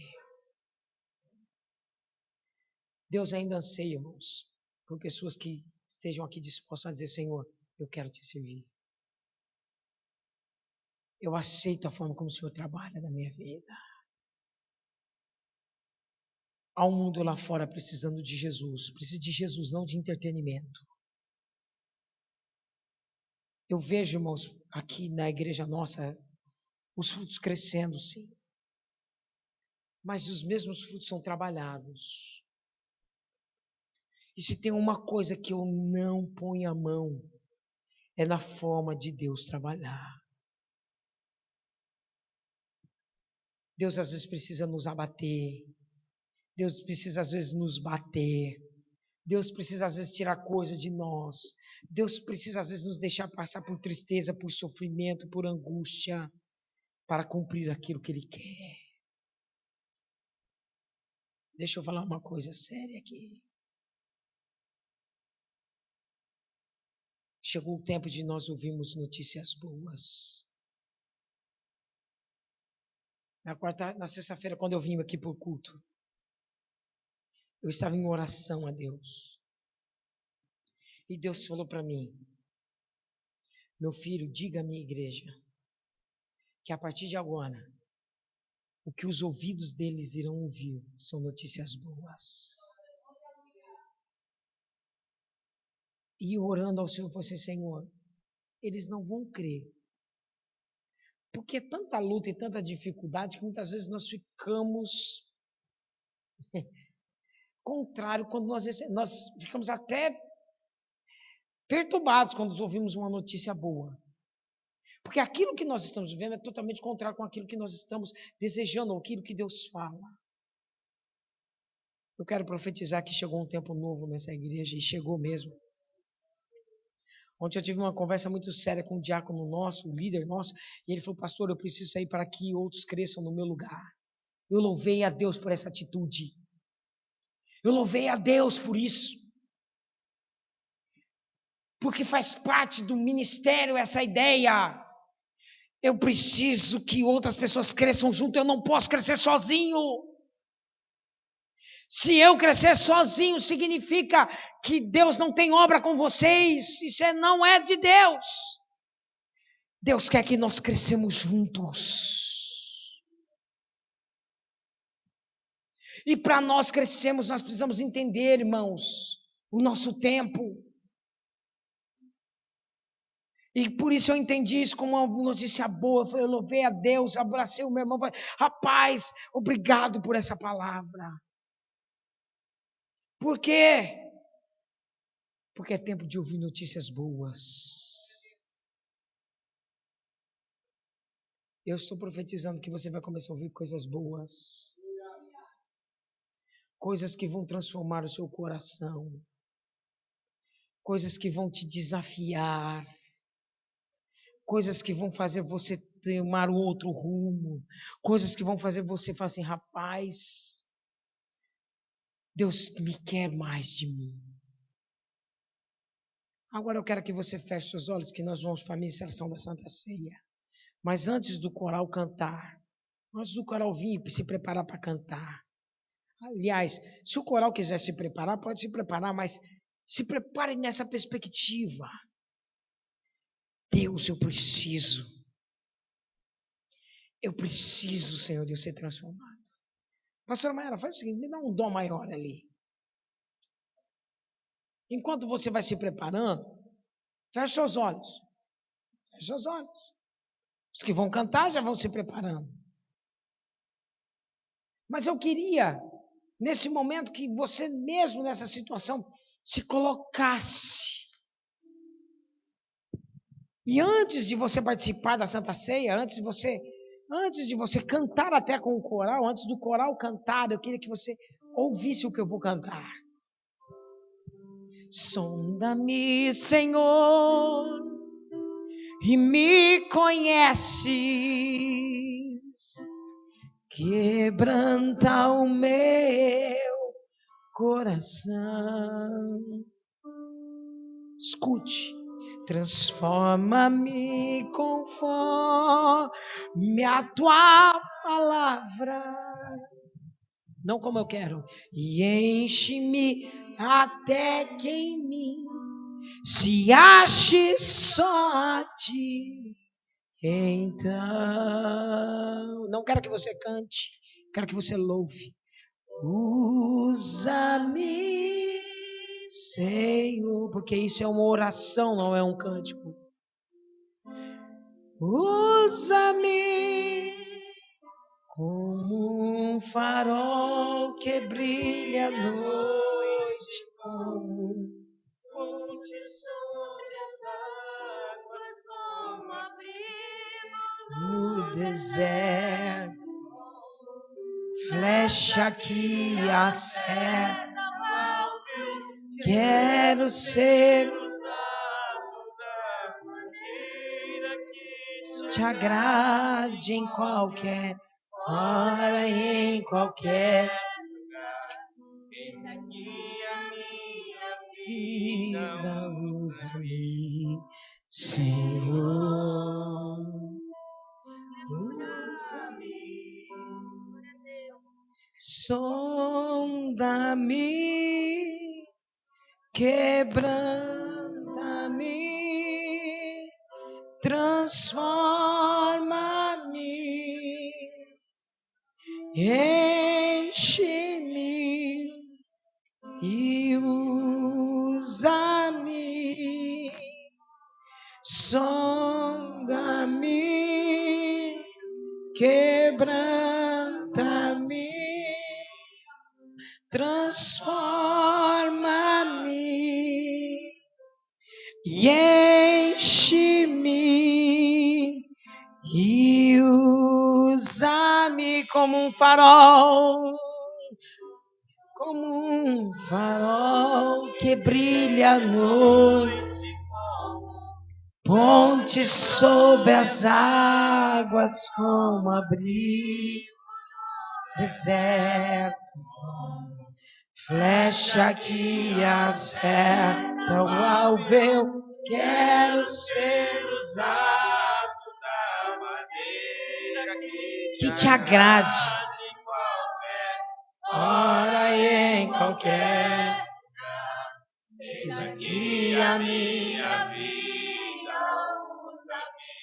Deus ainda anseia, irmãos, por pessoas que estejam aqui dispostas a dizer: Senhor, eu quero te servir. Eu aceito a forma como o Senhor trabalha na minha vida. Há um mundo lá fora precisando de Jesus. Precisa de Jesus, não de entretenimento. Eu vejo, irmãos, aqui na igreja nossa, os frutos crescendo, sim. Mas os mesmos frutos são trabalhados. E se tem uma coisa que eu não ponho a mão, é na forma de Deus trabalhar. Deus às vezes precisa nos abater. Deus precisa às vezes nos bater. Deus precisa às vezes tirar coisa de nós. Deus precisa às vezes nos deixar passar por tristeza, por sofrimento, por angústia, para cumprir aquilo que Ele quer. Deixa eu falar uma coisa séria aqui. Chegou o tempo de nós ouvirmos notícias boas. Na sexta-feira, quando eu vim aqui para o culto, eu estava em oração a Deus. E Deus falou para mim: meu filho, diga à minha igreja que a partir de agora, o que os ouvidos deles irão ouvir são notícias boas. E orando ao Senhor, eu falei assim: Senhor, eles não vão crer. Porque é tanta luta e tanta dificuldade que muitas vezes nós ficamos contrário quando nós ficamos até perturbados quando ouvimos uma notícia boa. Porque aquilo que nós estamos vivendo é totalmente contrário com aquilo que nós estamos desejando, ou aquilo que Deus fala. Eu quero profetizar que chegou um tempo novo nessa igreja, e chegou mesmo. Ontem eu tive uma conversa muito séria com um diácono nosso, um líder nosso, e ele falou: pastor, eu preciso sair para que outros cresçam no meu lugar. Eu louvei a Deus por essa atitude. Eu louvei a Deus por isso. Porque faz parte do ministério essa ideia. Eu preciso que outras pessoas cresçam junto, eu não posso crescer sozinho. Se eu crescer sozinho, significa que Deus não tem obra com vocês. Isso não é de Deus. Deus quer que nós crescemos juntos. E para nós crescermos, nós precisamos entender, irmãos, o nosso tempo. E por isso eu entendi isso como uma notícia boa. Eu louvei a Deus, abracei o meu irmão. Falei: rapaz, obrigado por essa palavra. Por quê? Porque é tempo de ouvir notícias boas. Eu estou profetizando que você vai começar a ouvir coisas boas. Coisas que vão transformar o seu coração. Coisas que vão te desafiar. Coisas que vão fazer você tomar um outro rumo. Coisas que vão fazer você falar assim: rapaz, Deus me quer mais de mim. Agora eu quero que você feche seus olhos, que nós vamos para a ministração da Santa Ceia. Mas antes do coral cantar, antes do coral vir se preparar para cantar. Aliás, se o coral quiser se preparar, pode se preparar, mas se prepare nessa perspectiva. Deus, eu preciso, Senhor, de eu ser transformado. Pastora Mayara, faz o seguinte, me dá um dom maior ali. Enquanto você vai se preparando, feche seus olhos. Feche seus olhos. Os que vão cantar já vão se preparando. Mas eu queria, nesse momento, que você mesmo nessa situação se colocasse. E antes de você participar da Santa Ceia, antes de você cantar até com o coral, antes do coral cantar, eu queria que você ouvisse o que eu vou cantar. Sonda-me, Senhor, e me conheces, quebranta o meu coração. Escute. Transforma-me conforme a tua palavra, não como eu quero, e enche-me até que em mim se ache só a ti. Então, não quero que você cante, quero que você louve. Usa-me, Senhor, porque isso é uma oração, não é um cântico. Usa-me como um farol que brilha à noite, como fonte sobre as águas, como abrigo no deserto, flecha que acerta. Quero ser da maneira que te agrade em qualquer hora e em qualquer Eis aqui a minha vida. Usa-me, Senhor. Usa-me. Sonda-me, quebranta-me, transforma-me, enche-me e usa-me, sonda-me, quebranta-me, transforma-me e enche-me e usa-me como um farol que brilha à noite, ponte sobre as águas como abrigo deserto, flecha que acerta o alvo. Quero ser usado da maneira que te agrade, em qualquer ora e em qualquer. Eis aqui a minha vida, usa-me,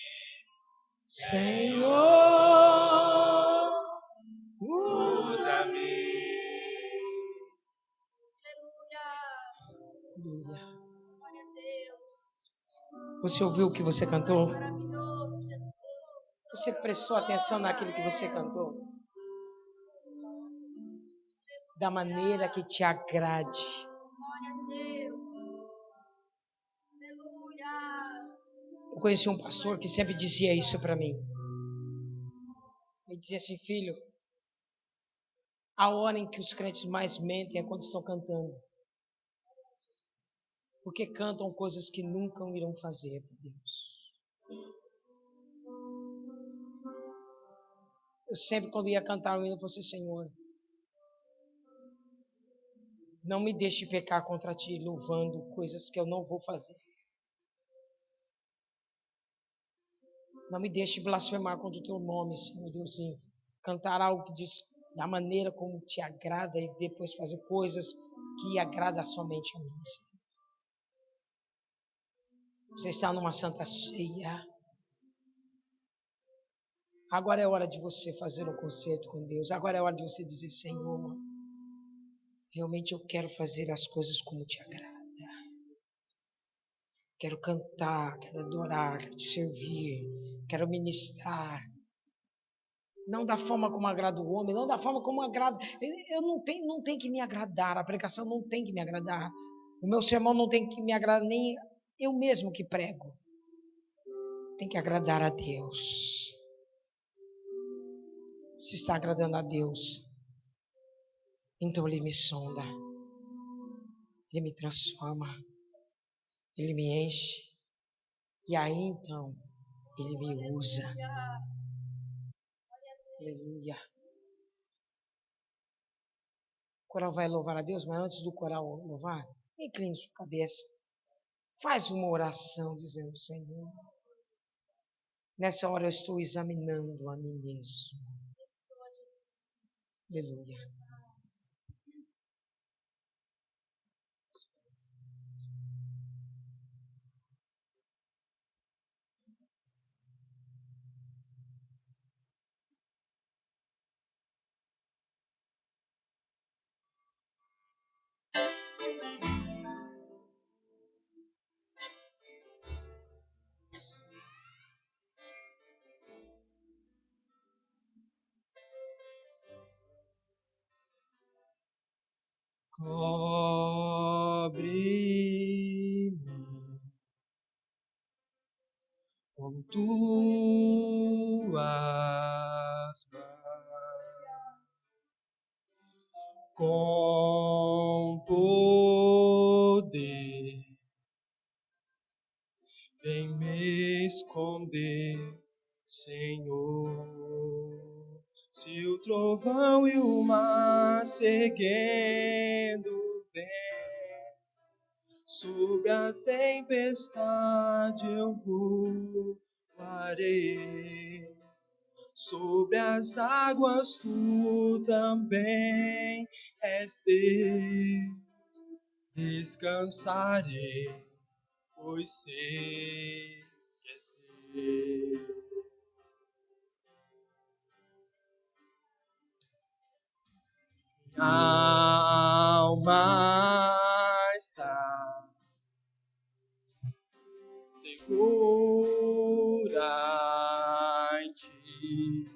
Senhor, usa-me. Aleluia. Glória a Deus. Você ouviu o que você cantou? Maravilhoso, Jesus. Você prestou atenção naquilo que você cantou? Da maneira que te agrade. Glória a Deus. Aleluia. Eu conheci um pastor que sempre dizia isso para mim. Ele dizia assim: filho, a hora em que os crentes mais mentem é quando estão cantando. Porque cantam coisas que nunca irão fazer para Deus. Eu sempre, quando ia cantar, eu ia para você, Senhor, não me deixe pecar contra ti, louvando coisas que eu não vou fazer. Não me deixe blasfemar contra o teu nome, Senhor Deusinho. Cantar algo que diz da maneira como te agrada e depois fazer coisas que agrada somente a mim, Senhor. Você está numa santa ceia. Agora é hora de você fazer um concerto com Deus. Agora é hora de você dizer: Senhor, realmente eu quero fazer as coisas como te agrada. Quero cantar, quero adorar, quero te servir, quero ministrar. Não da forma como agrada o homem, não da forma como agrada. Eu não tenho que me agradar, a pregação não tem que me agradar. O meu sermão não tem que me agradar, nem eu mesmo que prego. Tem que agradar a Deus. Se está agradando a Deus, então Ele me sonda, Ele me transforma, Ele me enche, e aí então Ele me usa. Aleluia. O coral vai louvar a Deus, mas antes do coral louvar, incline sua cabeça, faz uma oração dizendo: Senhor, nessa hora eu estou examinando a mim mesmo. Aleluia. Cobre-me com tuas mãos, com poder, vem me esconder, Senhor. Se o trovão e o mar seguendo vem, sobre a tempestade eu voarei, sobre as águas tu também és Deus. Descansarei, pois sei que és Deus. Minha alma está segura em ti.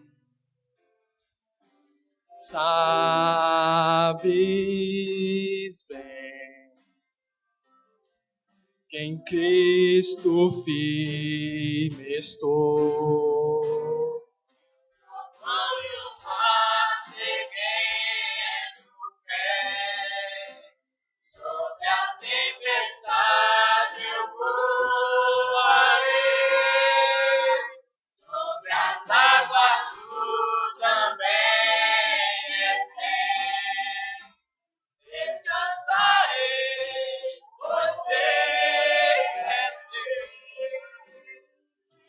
Sabes bem que em Cristo firme estou. Sobre a tempestade eu voarei, sobre as águas tu também és bem. Descansarei, pois sei que és Deus.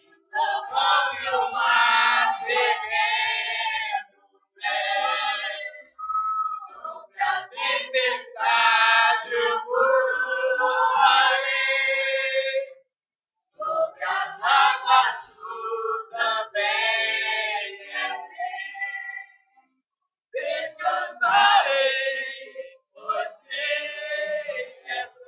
O trovão e o mar seguendo vem, sobre a tempestade eu voarei, sobre as águas tu também és bem. Descansarei, pois sei que és Deus.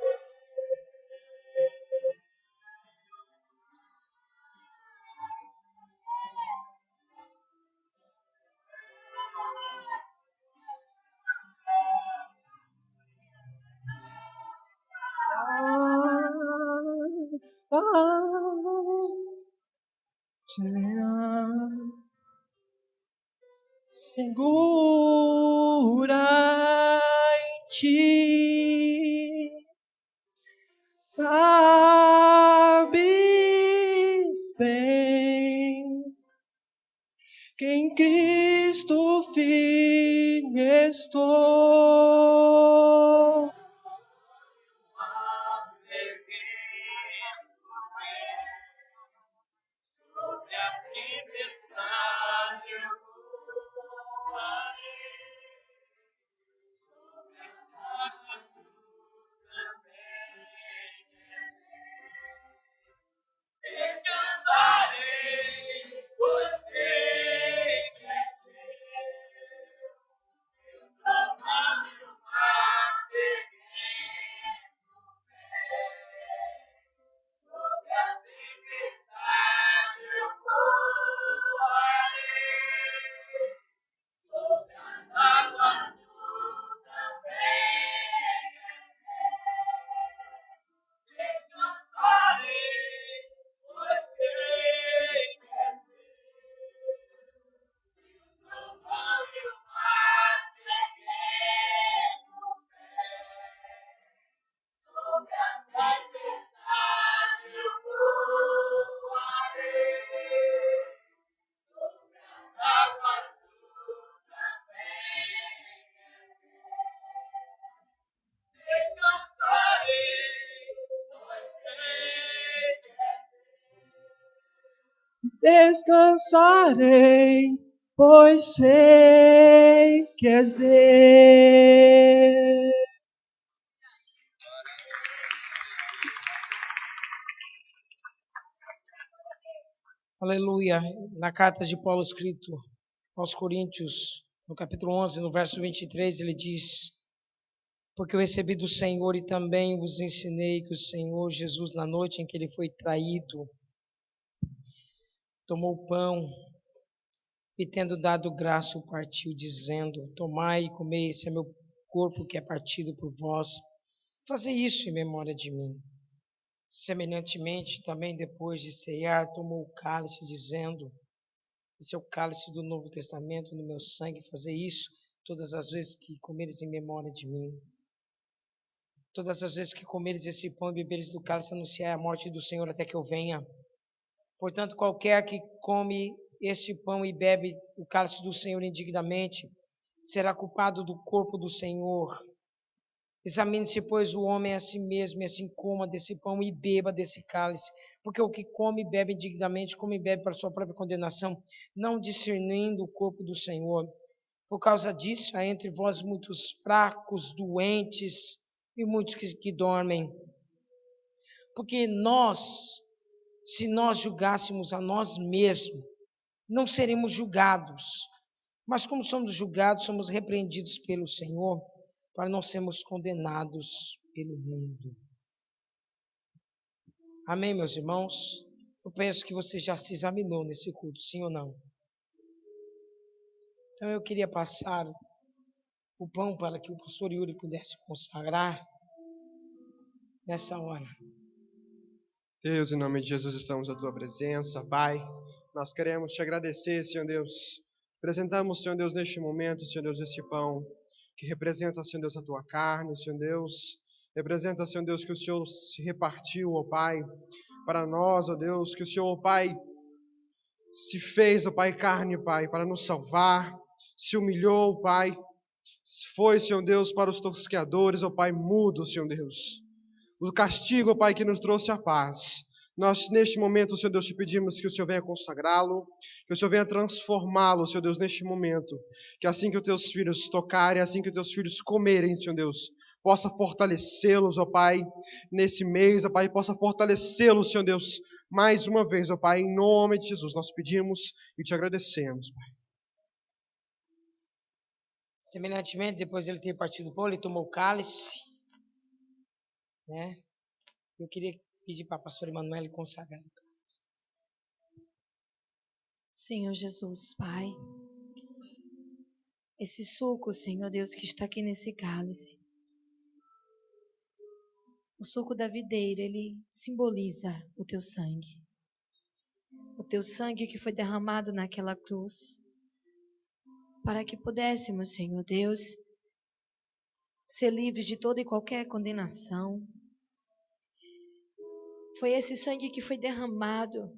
Segura em ti, sabes bem que em Cristo firme estou. Sobre a tempestade eu voarei, sobre as águas tu também és bem. Descansarei, pois sei que és Deus. Seu trovão e o mar seguendo vem, sobre a tempestade eu voarei, sobre as águas tu também és bem. Descansarei, pois sei que és Deus. O trovão e o mar seguendo vem, sobre a tempestade eu voarei, sobre as águas tu também és bem. Descansarei, pois sei que és Deus. Descansarei, pois sei que és Deus. Aleluia. Na carta de Paulo escrito aos Coríntios, no capítulo 11, no verso 23, ele diz: porque eu recebi do Senhor e também vos ensinei que o Senhor Jesus, na noite em que ele foi traído, tomou o pão e, tendo dado graça, o partiu, dizendo: tomai e comei, esse é meu corpo que é partido por vós. Fazei isso em memória de mim. Semelhantemente, também depois de ceiar, tomou o cálice, dizendo: esse é o cálice do Novo Testamento no meu sangue, fazei isso todas as vezes que comeres em memória de mim. Todas as vezes que comeres esse pão e beberes do cálice, anunciai a morte do Senhor até que eu venha. Portanto, qualquer que come este pão e bebe o cálice do Senhor indignamente, será culpado do corpo do Senhor. Examine-se, pois, o homem a si mesmo, e assim coma desse pão e beba desse cálice. Porque o que come e bebe indignamente, come e bebe para sua própria condenação, não discernindo o corpo do Senhor. Por causa disso, há entre vós muitos fracos, doentes e muitos que dormem. Porque se nós julgássemos a nós mesmos, não seremos julgados. Mas como somos julgados, somos repreendidos pelo Senhor, para não sermos condenados pelo mundo. Amém, meus irmãos? Eu penso que você já se examinou nesse culto, sim ou não? Então eu queria passar o pão para que o pastor Yuri pudesse consagrar nessa hora. Deus, em nome de Jesus, estamos à tua presença, Pai. Nós queremos te agradecer, Senhor Deus. Apresentamos, Senhor Deus, neste momento, Senhor Deus, este pão, que representa, Senhor Deus, a tua carne, Senhor Deus. Representa, Senhor Deus, que o Senhor se repartiu, ó Pai, para nós, ó Deus, que o Senhor, ó Pai, se fez, ó Pai, carne, Pai, para nos salvar, se humilhou, Pai. Foi, Senhor Deus, para os tosqueadores, ó Pai, mudo, Senhor Deus. O castigo, ó Pai, que nos trouxe a paz. Nós, neste momento, Senhor Deus, te pedimos que o Senhor venha consagrá-lo, que o Senhor venha transformá-lo, Senhor Deus, neste momento. Que assim que os teus filhos tocarem, assim que os teus filhos comerem, Senhor Deus, possa fortalecê-los, ó Pai, nesse mês, ó Pai, possa fortalecê-los, Senhor Deus, mais uma vez, ó Pai, em nome de Jesus. Nós pedimos e te agradecemos, Pai. Semelhantemente, depois de ele ter partido o pão, ele tomou o cálice, né? Eu queria pedir para a pastora Emanuele consagrar. Senhor Jesus, Pai, esse suco, Senhor Deus, que está aqui nesse cálice, o suco da videira, ele simboliza o teu sangue. O teu sangue que foi derramado naquela cruz, para que pudéssemos, Senhor Deus, ser livres de toda e qualquer condenação. Foi esse sangue que foi derramado,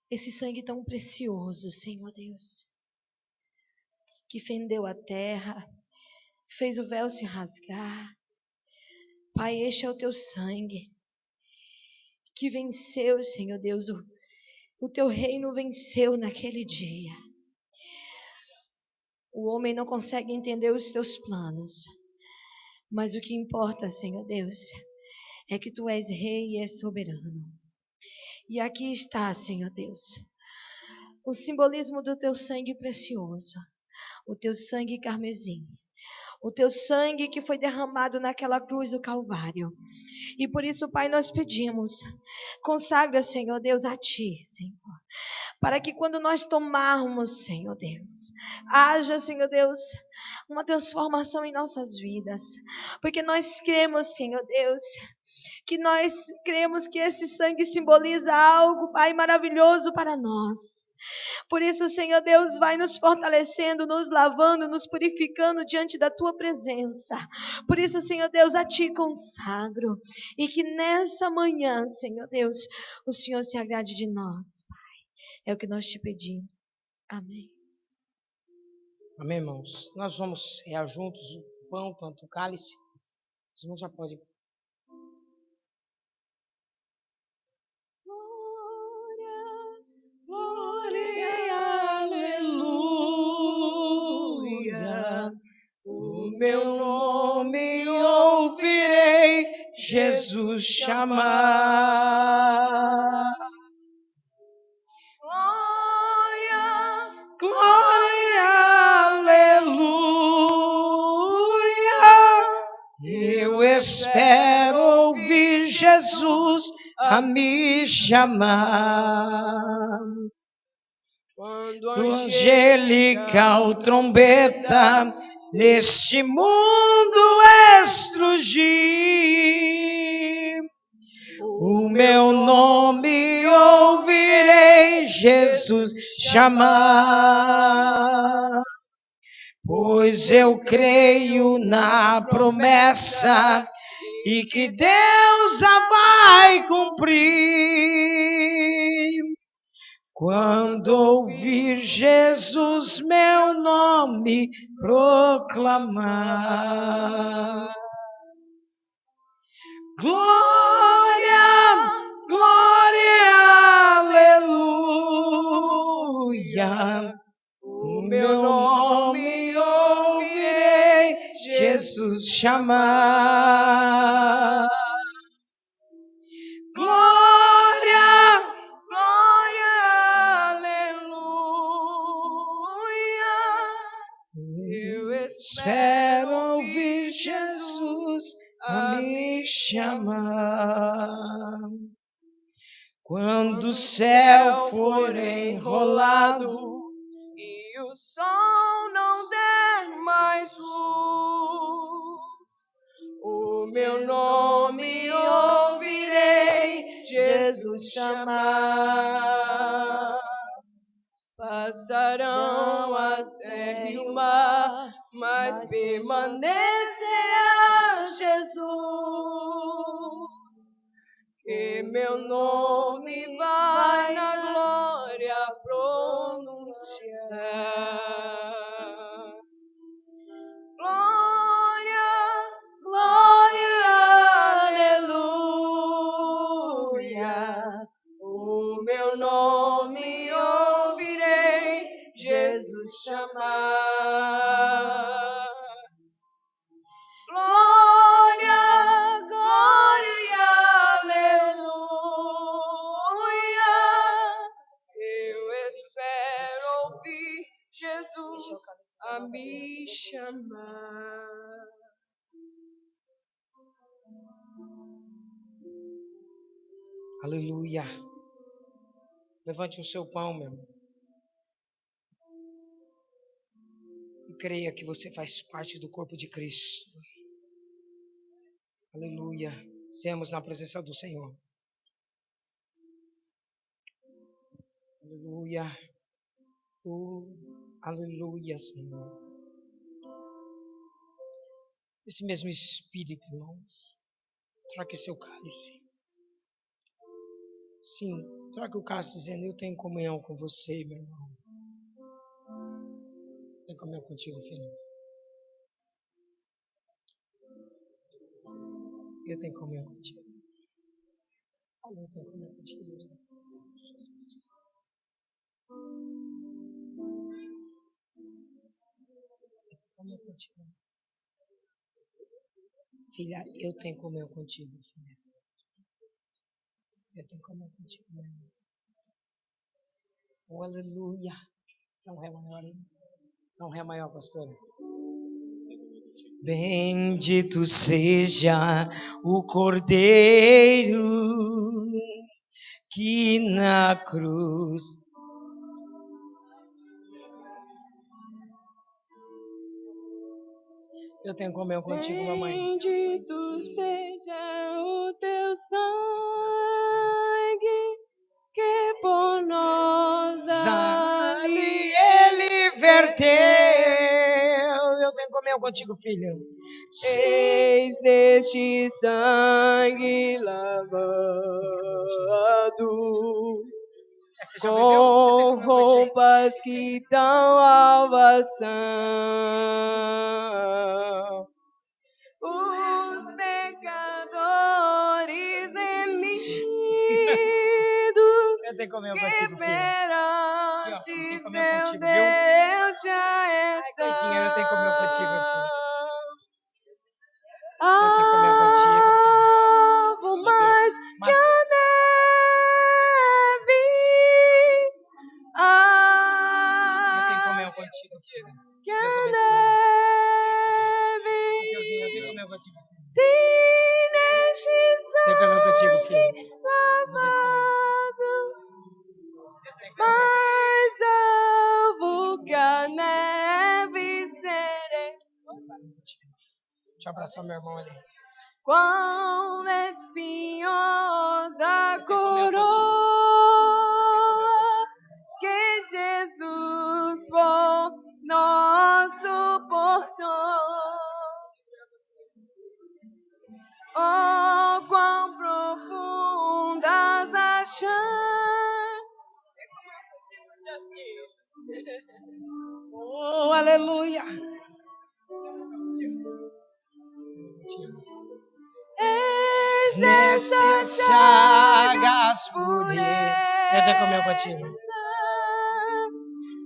esse sangue tão precioso, Senhor Deus, que fendeu a terra, fez o véu se rasgar. Pai, este é o teu sangue, que venceu, Senhor Deus, o teu reino venceu naquele dia. O homem não consegue entender os teus planos, mas o que importa, Senhor Deus, é que tu és rei e és soberano. E aqui está, Senhor Deus, o simbolismo do teu sangue precioso, o teu sangue carmesim, o teu sangue que foi derramado naquela cruz do Calvário. E por isso, Pai, nós pedimos, consagra, Senhor Deus, a Ti, Senhor, para que quando nós tomarmos, Senhor Deus, haja, Senhor Deus, uma transformação em nossas vidas, porque nós cremos, Senhor Deus, que esse sangue simboliza algo, Pai, maravilhoso para nós. Por isso, Senhor Deus, vai nos fortalecendo, nos lavando, nos purificando diante da Tua presença. Por isso, Senhor Deus, a Ti consagro. E que nessa manhã, Senhor Deus, o Senhor se agrade de nós, Pai. É o que nós te pedimos. Amém. Amém, irmãos? Nós vamos cear juntos o pão, tanto o cálice. Os irmãos já podem. O meu nome ouvirei Jesus chamar. Glória, glória, aleluia. Eu espero ouvir Jesus a me chamar. do angelical trombeta, neste mundo estrugir. O meu nome ouvirei Jesus chamar, pois eu creio na promessa e que Deus a vai cumprir. Quando ouvir Jesus meu nome proclamar. Glória, glória, aleluia. O meu nome ouvirei Jesus chamar. Glória, glória, aleluia. Eu espero ouvir Jesus a me chamar. Quando o céu for enrolado e o sol não der mais luz, o meu nome ouvirei Jesus chamar. Passarão a terra e o mar, mas permanecerá Jesus, que meu nome vai na glória pronunciar. Glória, glória, aleluia. O meu nome ouvirei Jesus chamar. Glória, glória, aleluia. Eu espero ouvir Jesus a me chamar. Aleluia. Levante o seu pão, meu irmão. E creia que você faz parte do corpo de Cristo. Aleluia. Sejamos na presença do Senhor. Aleluia. Aleluia, Senhor. Esse mesmo Espírito, irmãos, traga seu cálice. Sim, traga o cálice dizendo: eu tenho comunhão com você, meu irmão. Tenho comunhão contigo, filho. Eu tenho comunhão contigo. Eu tenho comunhão contigo. Jesus. Eu tenho comunhão contigo. Filha, eu tenho comunhão contigo, filha. Eu tenho comunhão contigo, meu irmão. Oh, aleluia. Não é maior, hein? Não é maior, pastora. Bendito seja o Cordeiro que na cruz eu tenho comunhão contigo, mamãe. Bendito seja o teu sangue que por nós Ali ele verteu. Eu tenho comunhão contigo, filho. eis neste sangue lavado, Você já bebeu? Eu tenho com comunhão contigo. roupas que tão alvas são. Os pecadores remidos Eu tenho comunhão que contigo, filho. perante Aqui, ó, eu tenho comunhão seu contigo, viu? Deus já Coisinha, eu tenho comunhão contigo, filho. Eu tenho comunhão contigo, filho. Alvo mais que a neve. Eu tenho comunhão contigo, filho. Que Deus a abençoe. neve. Mateuzinho, eu tenho comunhão contigo. Se neste Tenho comunhão contigo, filho. sangue Deus abençoe. lavado, Eu tenho comunhão contigo. mais Deixa eu abraçar meu irmão ali. Quão espinhosa a Quer comer a coroa que Jesus por nós suportou. Oh, quão profundas as chagas. Oh, aleluia. És Nessas chagas puras. Eu tenho que comer contigo.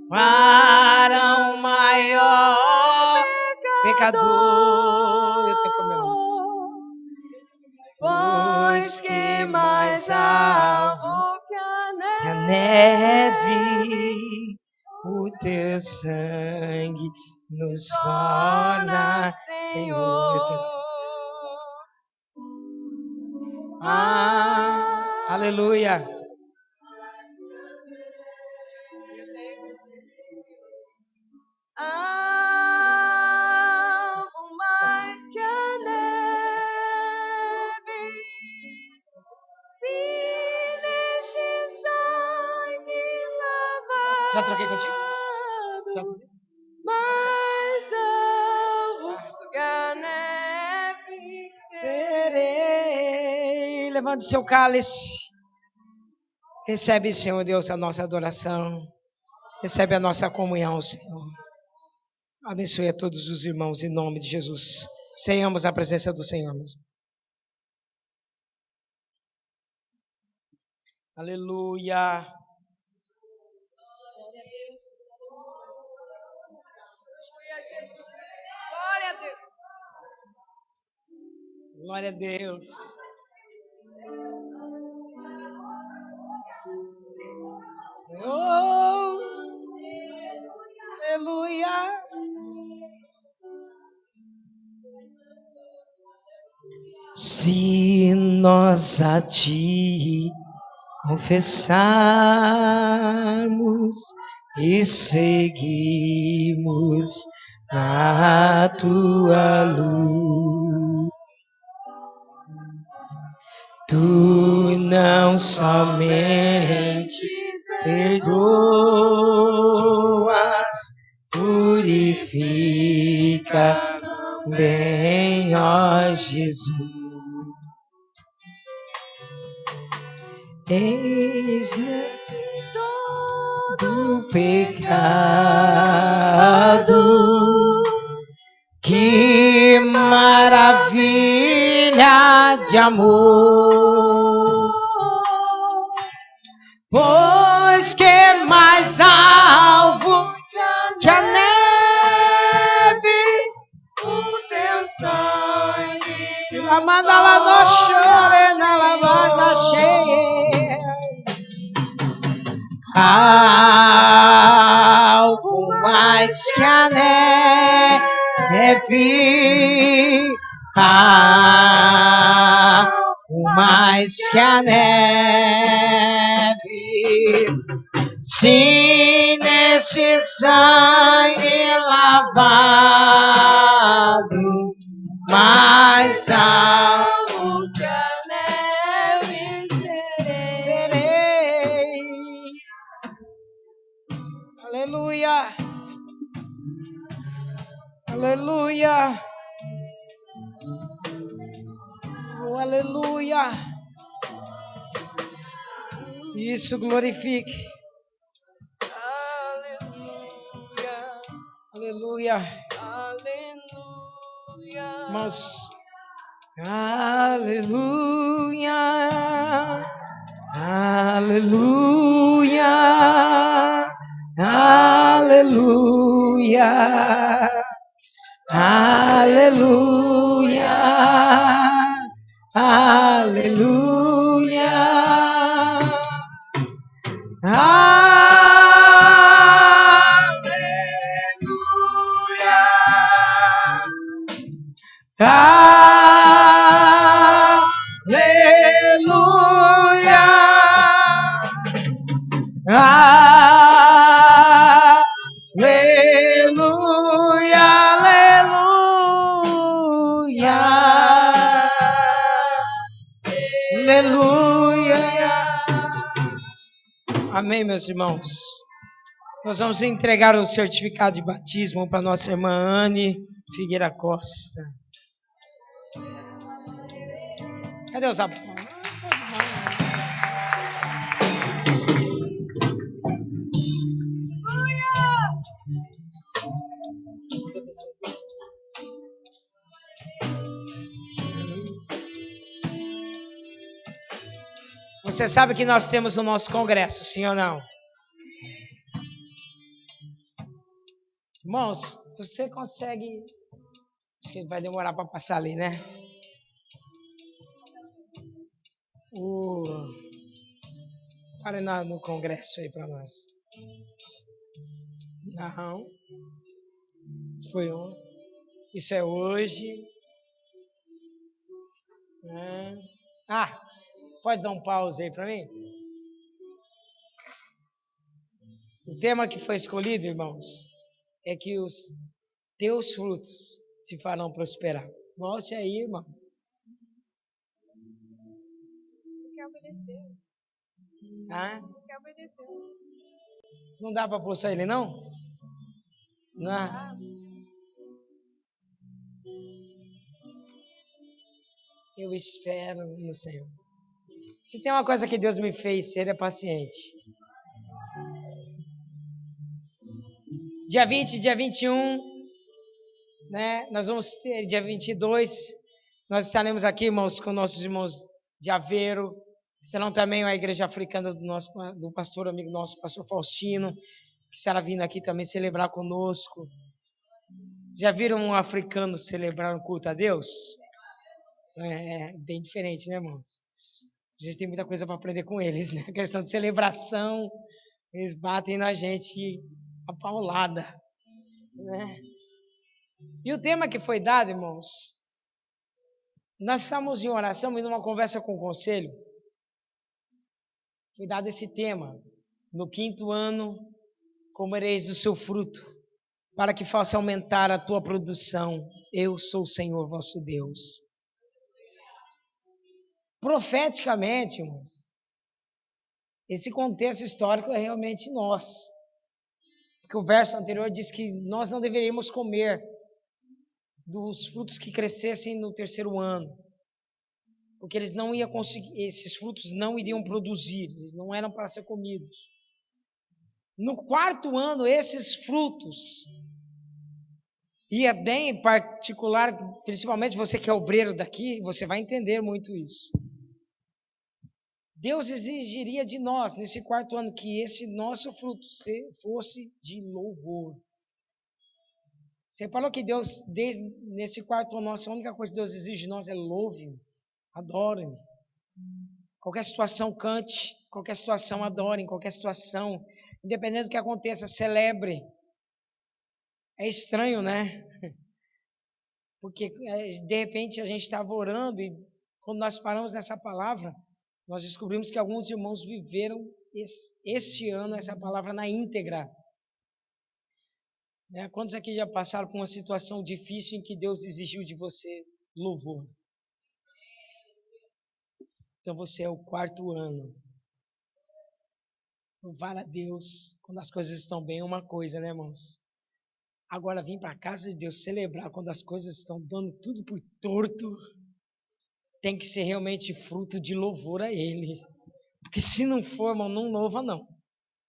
Para o maior pecador. Eu tenho que comer Pois que mais alvo que a neve, o teu sangue nos torna Senhor. Eu tenho... Aleluia. Alvo mais que a neve, se neste sangue lavado. Já troquei contigo? Já troquei? Mais alvo que a neve Serei. Levante seu cálice. Recebe, Senhor Deus, a nossa adoração. Recebe a nossa comunhão, Senhor. Abençoe a todos os irmãos em nome de Jesus. Senhamos a presença do Senhor mesmo. Aleluia. Glória a Deus. Glória a Deus. Oh, aleluia. Se nós a ti confessarmos e seguimos na tua luz, tu não somente perdoas, purifica também, ó Jesus. Eis todo pecado, que maravilha de amor, pois que é mais alvo que a neve, O teu sangue la manda la no chore na lavanda cheia. Algo mais que a neve, algo mais que a neve, se nesse sangue lavado, mais alvo que a neve serei. Aleluia. Aleluia. Oh, aleluia. Isso, glorifique. Aleluia. Aleluia. Aleluia. Irmãos. Aleluia. Aleluia. Aleluia. Aleluia. Aleluia. Aleluia. Aleluia, aleluia. Aleluia. Amém, meus irmãos. Nós vamos entregar o certificado de batismo para nossa irmã Anne Figueira Costa. Cadê os aplausos? Você sabe que nós temos o nosso congresso, sim ou não? Irmãos, você consegue... Acho que vai demorar para passar ali, né? Pare no congresso aí para nós. Não. Isso foi um. Isso é hoje. Pode dar um pause aí para mim? O tema que foi escolhido, irmãos, é que os teus frutos te farão prosperar. Volte aí, irmão. Quer obedecer? Quer obedecer? Não dá para pôr só ele, não? Não. Eu espero no Senhor. Se tem uma coisa que Deus me fez ser, é paciente. Dia 20, dia 21, né? Nós vamos ter dia 22. Nós estaremos aqui, irmãos, com nossos irmãos de Aveiro. Estarão também a igreja africana do pastor amigo nosso, pastor Faustino, que estará vindo aqui também celebrar conosco. Já viram um africano celebrar um culto a Deus? É bem diferente, né, irmãos? A gente tem muita coisa para aprender com eles, né? A questão de celebração, eles batem na gente a paulada, né? E o tema que foi dado, irmãos, nós estamos em oração e numa conversa com o conselho, foi dado esse tema: no 5º ano, comereis do seu fruto, para que faça aumentar a tua produção. Eu sou o Senhor vosso Deus. Profeticamente, irmãos, esse contexto histórico é realmente nosso. Porque o verso anterior diz que nós não deveríamos comer dos frutos que crescessem no 3º ano. Porque eles não iam conseguir, esses frutos não iriam produzir, eles não eram para ser comidos. No 4º ano, esses frutos, e é bem particular, principalmente você que é obreiro daqui, você vai entender muito isso. Deus exigiria de nós, nesse 4º ano, que esse nosso fruto fosse de louvor. Você falou que Deus, nesse 4º ano, a única coisa que Deus exige de nós é louve-me, adore-me. Qualquer situação, cante. Qualquer situação, adore. Em qualquer situação, independente do que aconteça, celebre. É estranho, né? Porque, de repente, a gente estava orando e quando nós paramos nessa palavra, nós descobrimos que alguns irmãos viveram esse ano essa palavra na íntegra. Quantos aqui já passaram por uma situação difícil em que Deus exigiu de você louvor? Então você é o 4º ano. Louvar a Deus quando as coisas estão bem é uma coisa, né, irmãos? Agora vir para a casa de Deus celebrar quando as coisas estão dando tudo por torto, tem que ser realmente fruto de louvor a Ele. Porque se não for, irmão, não louva não.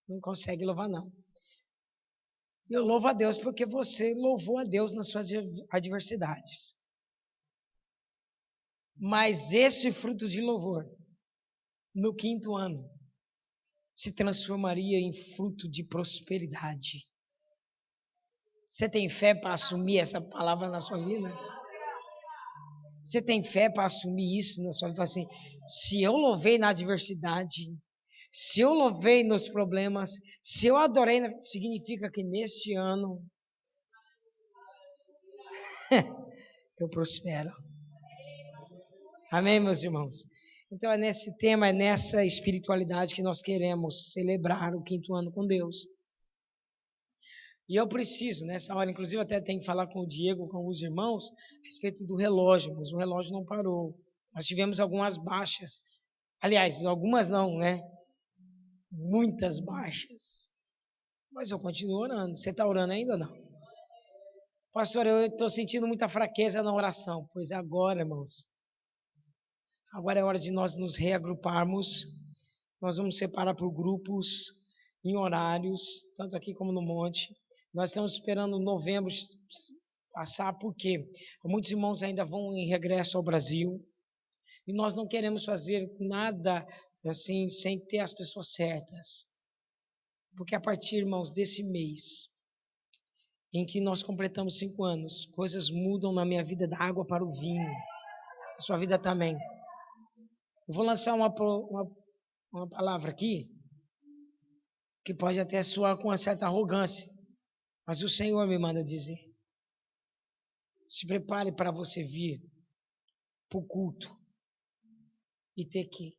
Não consegue louvar não. Eu louvo a Deus porque você louvou a Deus nas suas adversidades. Mas esse fruto de louvor, no 5º ano, se transformaria em fruto de prosperidade. Você tem fé para assumir essa palavra na sua vida? Você tem fé para assumir isso na sua vida? Assim, se eu louvei na adversidade, se eu louvei nos problemas, se eu adorei, significa que neste ano eu prospero. Amém, meus irmãos? Então é nesse tema, é nessa espiritualidade que nós queremos celebrar o 5º ano com Deus. E eu preciso, nessa hora, inclusive até tenho que falar com o Diego, com alguns irmãos, a respeito do relógio, mas o relógio não parou. Nós tivemos algumas baixas Aliás, algumas não, né? Muitas baixas. Mas eu continuo orando. Você está orando ainda ou não? Pastor, eu estou sentindo muita fraqueza na oração. Pois agora, irmãos. Agora é hora de nós nos reagruparmos. Nós vamos separar por grupos, em horários, tanto aqui como no monte. Nós estamos esperando novembro passar, porque muitos irmãos ainda vão em regresso ao Brasil. E nós não queremos fazer nada assim, sem ter as pessoas certas. Porque a partir, irmãos, desse mês, em que nós completamos 5 anos, coisas mudam na minha vida da água para o vinho. A sua vida também. Eu vou lançar uma palavra aqui, que pode até soar com uma certa arrogância, mas o Senhor me manda dizer. Se prepare para você vir para o culto e ter que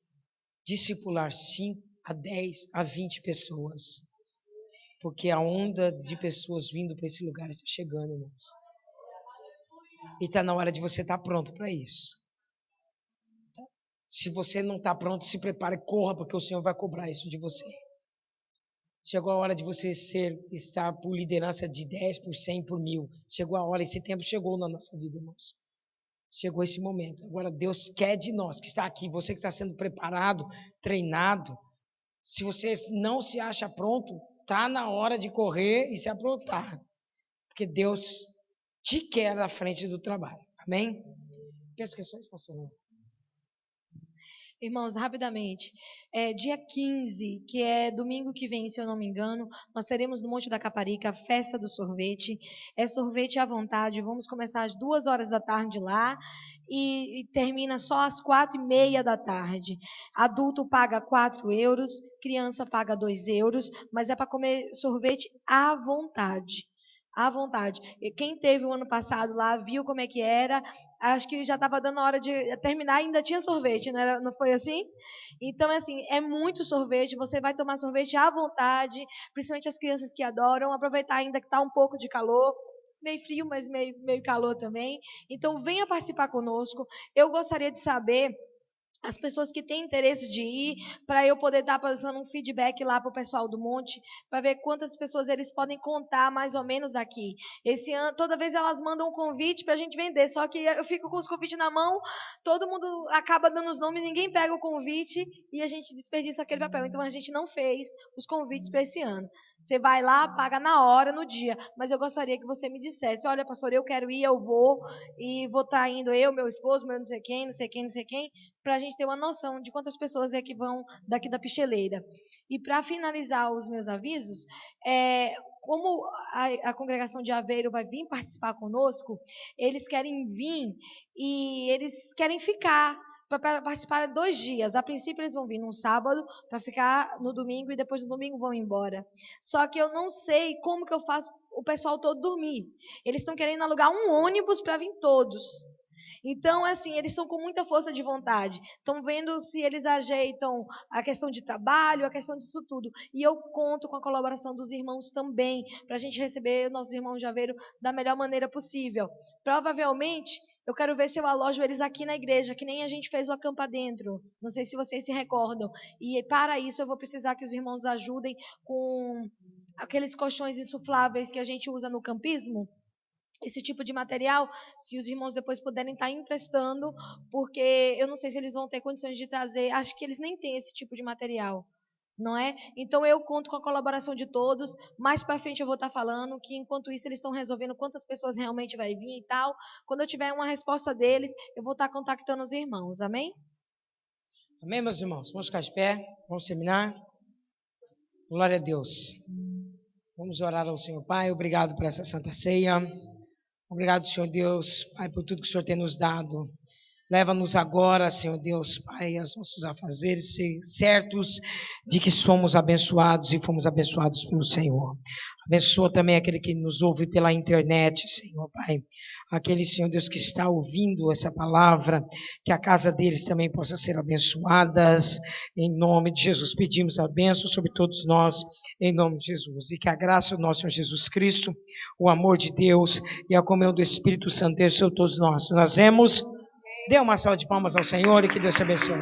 discipular 5 a 10 a 20 pessoas. Porque a onda de pessoas vindo para esse lugar está chegando, irmãos. E está na hora de você estar pronto para isso. Se você não está pronto, se prepare, corra, porque o Senhor vai cobrar isso de você. Chegou a hora de você estar por liderança de 10, por 100, por 1000. Chegou a hora, esse tempo chegou na nossa vida, irmãos. Chegou esse momento. Agora Deus quer de nós, que está aqui, você que está sendo preparado, treinado. Se você não se acha pronto, está na hora de correr e se aprontar. Porque Deus te quer à frente do trabalho. Amém? Que as questões, pastor? Irmãos, rapidamente, dia 15, que é domingo que vem, se eu não me engano, nós teremos no Monte da Caparica a festa do sorvete. É sorvete à vontade, vamos começar às 2 horas da tarde lá e termina só às 4:30 da tarde. Adulto paga 4 euros, criança paga 2 euros, mas é para comer sorvete à vontade. À vontade. E quem teve o ano passado lá, viu como é que era. Acho que já estava dando a hora de terminar, ainda tinha sorvete, não foi assim? Então, assim, é muito sorvete, você vai tomar sorvete à vontade, principalmente as crianças que adoram, aproveitar ainda que está um pouco de calor, meio frio, mas meio calor também. Então, venha participar conosco. Eu gostaria de saber as pessoas que têm interesse de ir, para eu poder estar passando um feedback lá para o pessoal do Monte, para ver quantas pessoas eles podem contar mais ou menos daqui. Esse ano, toda vez elas mandam um convite para a gente vender, só que eu fico com os convites na mão, todo mundo acaba dando os nomes, ninguém pega o convite e a gente desperdiça aquele papel. Então a gente não fez os convites para esse ano. Você vai lá, paga na hora, no dia, mas eu gostaria que você me dissesse, olha, pastor, eu quero ir, eu vou, e vou estar indo eu, meu esposo, meu não sei quem, para a gente ter uma noção de quantas pessoas é que vão daqui da Picheleira. E para finalizar os meus avisos, como a congregação de Aveiro vai vir participar conosco, eles querem vir e eles querem ficar para participar 2 dias. A princípio eles vão vir num sábado para ficar no domingo e depois do domingo vão embora. Só que eu não sei como que eu faço o pessoal todo dormir. Eles estão querendo alugar um ônibus para vir todos. Então, assim, eles estão com muita força de vontade. Estão vendo se eles ajeitam a questão de trabalho, a questão disso tudo. E eu conto com a colaboração dos irmãos também, para a gente receber nossos irmãos de Aveiro da melhor maneira possível. Provavelmente, eu quero ver se eu alojo eles aqui na igreja, que nem a gente fez o Acampa Dentro. Não sei se vocês se recordam. E para isso, eu vou precisar que os irmãos ajudem com aqueles colchões insufláveis que a gente usa no campismo. Esse tipo de material, se os irmãos depois puderem estar emprestando, porque eu não sei se eles vão ter condições de trazer, acho que eles nem têm esse tipo de material, não é? Então eu conto com a colaboração de todos, mais para frente eu vou estar falando que enquanto isso eles estão resolvendo quantas pessoas realmente vai vir e tal. Quando eu tiver uma resposta deles, eu vou estar contactando os irmãos, amém? Amém, meus irmãos? Vamos ficar de pé, vamos terminar. Glória a Deus. Vamos orar ao Senhor. Pai, obrigado por essa santa ceia. Obrigado, Senhor Deus, Pai, por tudo que o Senhor tem nos dado. Leva-nos agora, Senhor Deus, Pai, aos nossos afazeres, certos de que somos abençoados e fomos abençoados pelo Senhor. Abençoa também aquele que nos ouve pela internet, Senhor, Pai. Aquele, Senhor Deus, que está ouvindo essa palavra, que a casa deles também possa ser abençoadas. Em nome de Jesus, pedimos a bênção sobre todos nós, em nome de Jesus. E que a graça do nosso Senhor Jesus Cristo, o amor de Deus e a comunhão do Espírito Santo esteja sobre todos nós. Nós vemos. Dê uma salva de palmas ao Senhor e que Deus te abençoe.